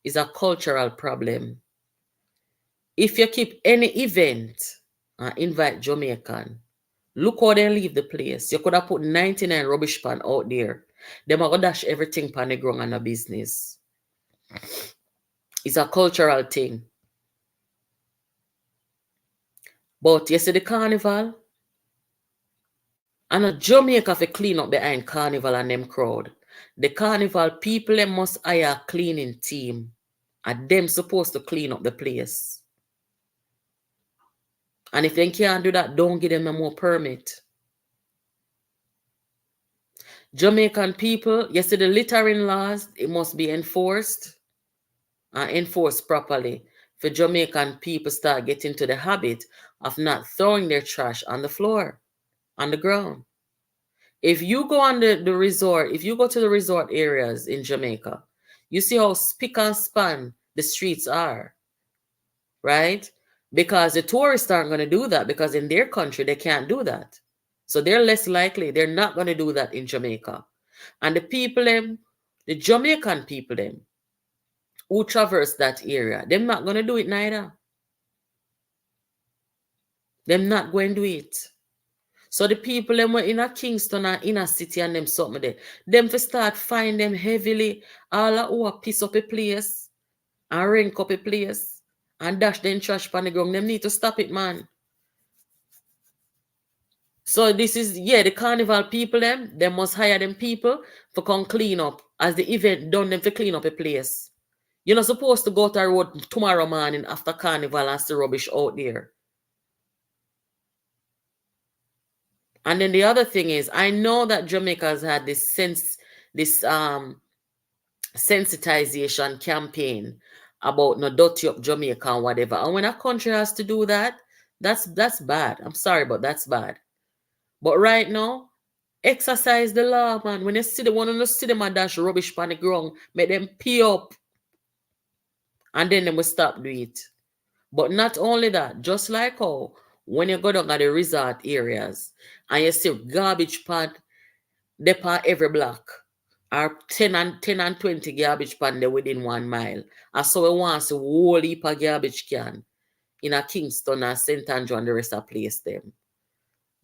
It's a cultural problem. If you keep any event and invite Jamaican, look how they leave the place. You could have put 99 rubbish pan out there. Them are going to dash everything pan the ground and a business. It's a cultural thing. But you see the carnival, and a Jamaica for clean up behind carnival and them crowd. The carnival people them must hire a cleaning team. And them supposed to clean up the place. And if they can't do that, don't give them no more permit. Jamaican people, you see the littering laws, it must be enforced and enforced properly. For Jamaican people start getting to the habit of not throwing their trash on the floor, on the ground. If you go on the resort, if you go to the resort areas in Jamaica, you see how spick and span the streets are, right? Because the tourists aren't going to do that because in their country, they can't do that. So they're less likely. They're not going to do that in Jamaica. And the people, the Jamaican people, who traverse that area, they're not going to do it neither. They're not going to do it. So the people them were in a Kingston and inner city and them something there. Them for start find them heavily all who a piece up a place and rank up a place and dash them trash pan the ground. Them need to stop it, man. So this is, yeah, the carnival people them, they must hire them people for come clean up. As the event done, them to clean up a place. You're not supposed to go to a road tomorrow morning after carnival and see rubbish out there. And then the other thing is, I know that Jamaica has had this sensitization campaign about no dirty up Jamaica and whatever. And when a country has to do that, that's bad. I'm sorry, but that's bad. But right now, exercise the law, man. When you see the one on the see them and dash rubbish on the ground, make them pee up. And then they will stop doing it. But not only that, just like how when you go down to the resort areas and you see garbage pan, they par every block. Or 10 and 20 garbage pan there within 1 mile. And so we want to see whole heap of garbage can in a Kingston and St. Andrew and the rest of place them.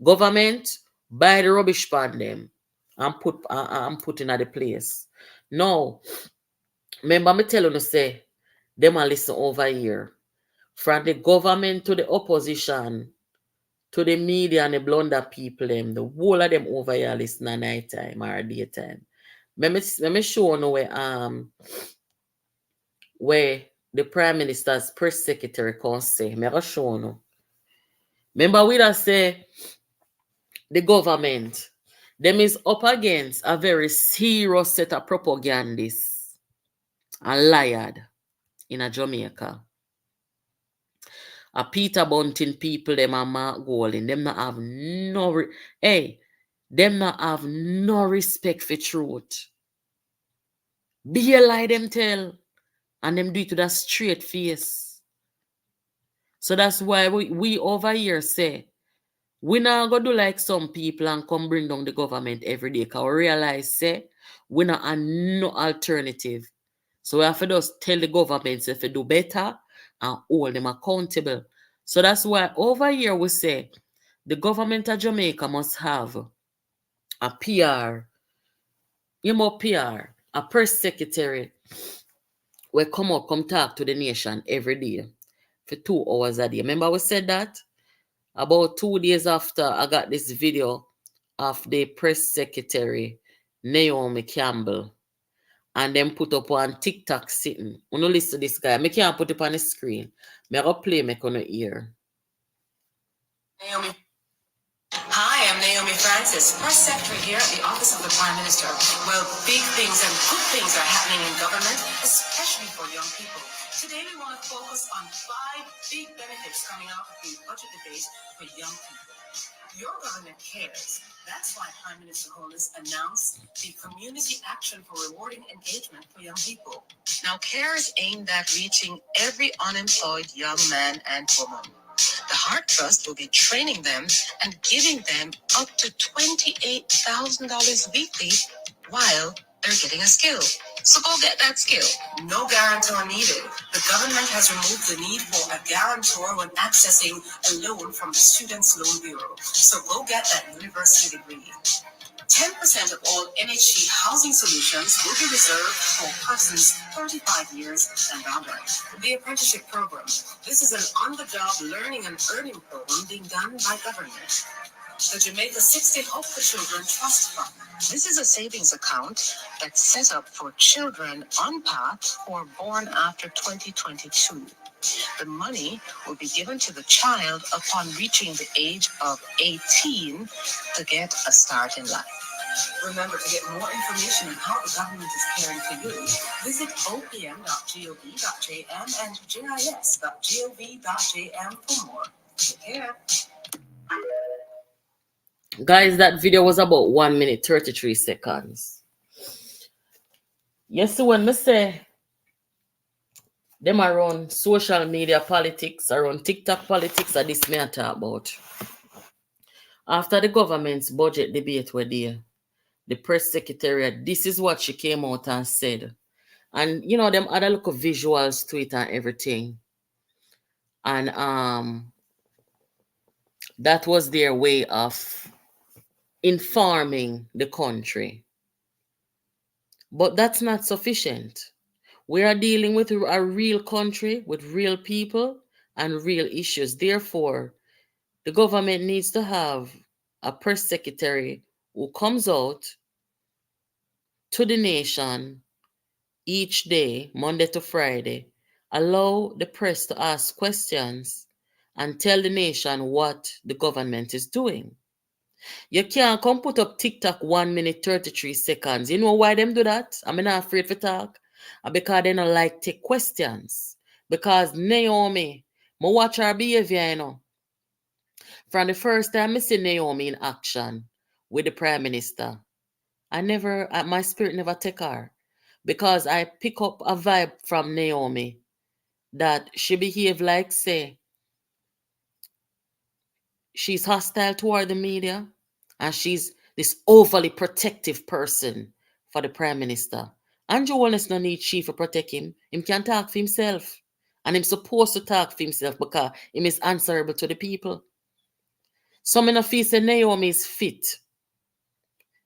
Government buy the rubbish pan them and put in at the place. Now, remember me tell you say, them a listen over here. From the government to the opposition, to the media and the blunder people, them, the whole of them over here listen at night time or daytime. Let me show you where the Prime Minister's press secretary can say. Me go show you. Remember we that say the government, them is up against a very serious set of propagandists and liars in a Jamaica. A Peter Bunting people, them and Mark Golding, them not have no them not have no respect for truth. Be a lie them tell. And them do it to that straight face. So that's why we over here say, we not go do like some people and come bring down the government every day. Because we realize, say, we not have no alternative. So we have to just tell the government if they do better and hold them accountable. So that's why over here we say, the government of Jamaica must have a PR, a press secretary, we come talk to the nation every day for 2 hours a day. Remember we said that? About 2 days after I got this video of the press secretary, Naomi Campbell, and then put up on TikTok sitting. You know, listen to this guy. I can't put it on the screen. I go play, I can hear. Naomi. Hi, I'm Naomi Francis, press secretary here at the Office of the Prime Minister. Well, big things and good things are happening in government, especially for young people. Today we want to focus on 5 big benefits coming out of the budget debate for young people. Your government cares. That's why Prime Minister Holness announced the Community Action for Rewarding Engagement for Young People. Now, CARE is aimed at reaching every unemployed young man and woman. The Heart Trust will be training them and giving them up to $28,000 weekly while they're getting a skill. So go get that skill. No guarantor needed. The government has removed the need for a guarantor when accessing a loan from the Students' Loan Bureau. So go get that university degree. 10% of all NHG housing solutions will be reserved for persons 35 years and older. The apprenticeship program. This is an on-the-job learning and earning program being done by government. The Jamaica 60 Hope for Children Trust Fund. This is a savings account that's set up for children on path who are born after 2022. The money will be given to the child upon reaching the age of 18 to get a start in life. Remember, to get more information on how the government is caring for you, visit opm.gov.jm and jis.gov.jm for more. Take care. Guys, that video was about 1 minute 33 seconds. You see, when I say them around social media politics, around TikTok politics, that this may I talk about. After the government's budget debate were there, the press secretariat, this is what she came out and said. And you know, them other look of visuals to it and everything. And that was their way of informing the country. But that's not sufficient. We are dealing with a real country, with real people and real issues. Therefore, the government needs to have a press secretary who comes out to the nation each day, Monday to Friday, allow the press to ask questions and tell the nation what the government is doing. You can't come put up TikTok 1 minute 33 seconds. You know why them do that? I'm not afraid to talk. Because they don't like take questions. Because Naomi, I watch her behavior, you know. From the first time I see Naomi in action with the Prime Minister, my spirit never take her. Because I pick up a vibe from Naomi that she behave like, say, she's hostile toward the media and she's this overly protective person for the Prime Minister. Andrew Wallace no need she to protect him. Him can talk for himself. And him supposed to talk for himself because him is answerable to the people. Some in a feel say Naomi is fit.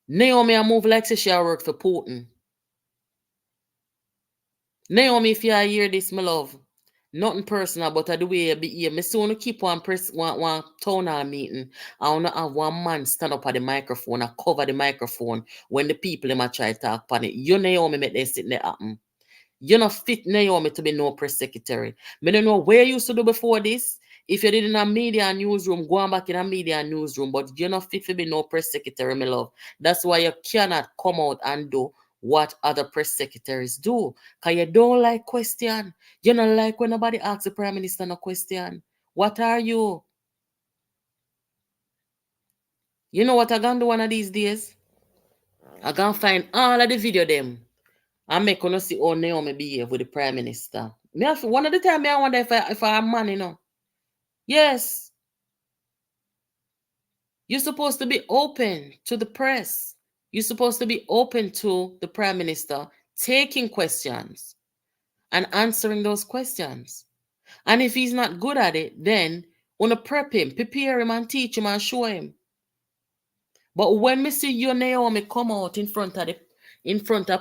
Naomi a move like say she a work for Putin. Naomi, if you hear this, my love, nothing personal, but the way you behave. Me soon keep one town hall meeting. I wanna have one man stand up at the microphone and cover the microphone when the people them a try to talk on it. You Naomi make them sit there happen. You not fit Naomi to be no press secretary. Me don't know where you used to do before this. If you did in a media and newsroom, go on back in a media and newsroom, but you're not fit to be no press secretary, my love. That's why you cannot come out and do what other press secretaries do. Because you don't like question. You don't like when nobody asks the Prime Minister no question. What are you? You know what I'm going to do one of these days? I'm going to find all of the video them and make you see how Naomi behave with the Prime Minister. One of the time I wonder if I'm a man, you know. Yes. You're supposed to be open to the press. You're supposed to be open to the Prime Minister taking questions and answering those questions. And if he's not good at it, then want to prep him, prepare him and teach him and show him. But when we see you, Naomi, come out in front of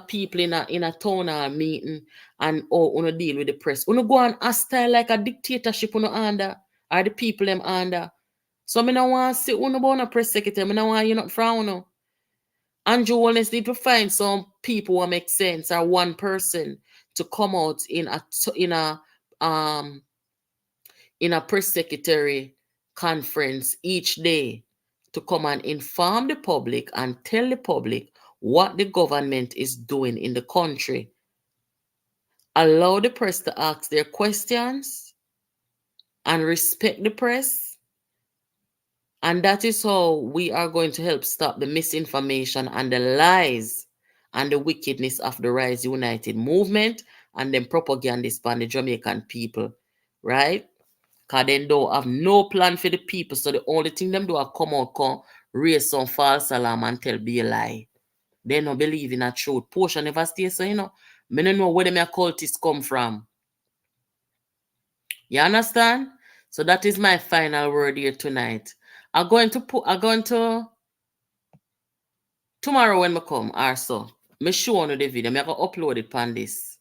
people in a town hall meeting and wanna deal with the press, wanna go on hostile like a dictatorship under, or the people them under. So I don't want to see a press secretary. I don't want you not frown. Andrew Wallace need to find some people who make sense or one person to come out in a press secretary conference each day to come and inform the public and tell the public what the government is doing in the country. Allow the press to ask their questions and respect the press. And that is how we are going to help stop the misinformation and the lies and the wickedness of the Rise United movement and them propagandists by the Jamaican people, right? Because they don't have no plan for the people. So the only thing them do is come raise some false alarm and tell be a lie. They don't believe in a truth. Portia never stay so, you know. I don't know where them occultists come from. You understand? So that is my final word here tonight. I'm going to tomorrow when I come or so. Me show you the video. I'm going to upload it on this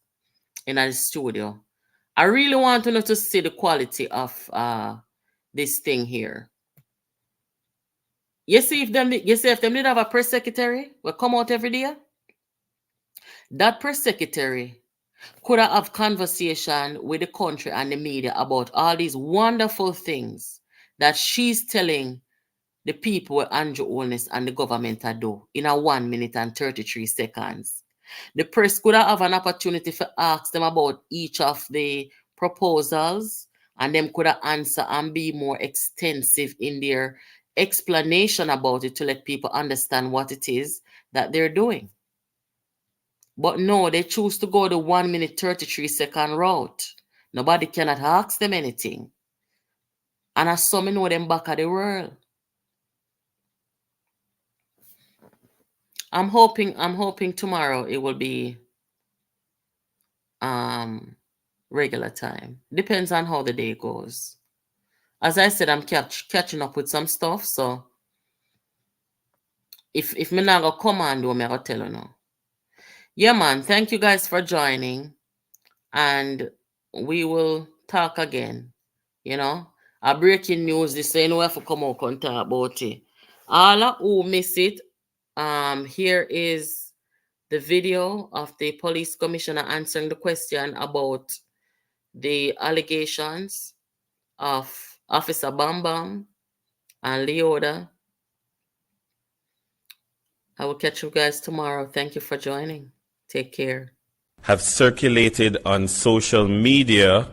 in the studio. I really want to know to see the quality of this thing here. You see if them did have a press secretary will come out every day, that press secretary could have conversation with the country and the media about all these wonderful things that she's telling the people what Andrew Holness and the government are do in a 1 minute and 33 seconds. The press could have an opportunity to ask them about each of the proposals and them could have answer and be more extensive in their explanation about it to let people understand what it is that they're doing. But no, they choose to go the 1 minute 33 second route. Nobody cannot ask them anything. And as some know them back of the world. I'm hoping tomorrow it will be regular time. Depends on how the day goes. As I said, I'm catching up with some stuff, so if me not go commando, me go tell you now. Yeah, man. Thank you guys for joining, and we will talk again. You know, a breaking news. This saying we have to come out and talk about it. All who miss it, here is the video of the police commissioner answering the question about the allegations of Officer Bam Bam and Leoda. I will catch you guys tomorrow. Thank you for joining. Take care. Have circulated on social media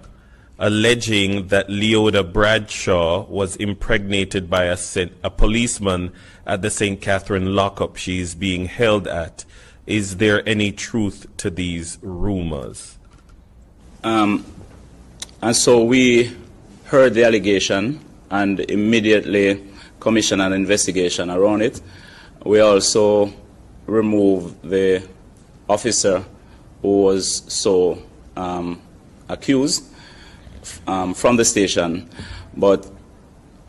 alleging that Leoda Bradshaw was impregnated by a policeman at the St. Catherine lockup she is being held at. Is there any truth to these rumors? And so we heard the allegation and immediately commissioned an investigation around it. We also removed the officer who was so accused from the station, but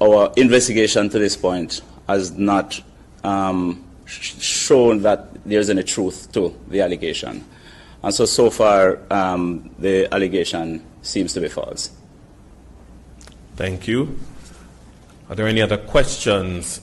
our investigation to this point has not shown that there's any truth to the allegation. And so far, the allegation seems to be false. Thank you. Are there any other questions?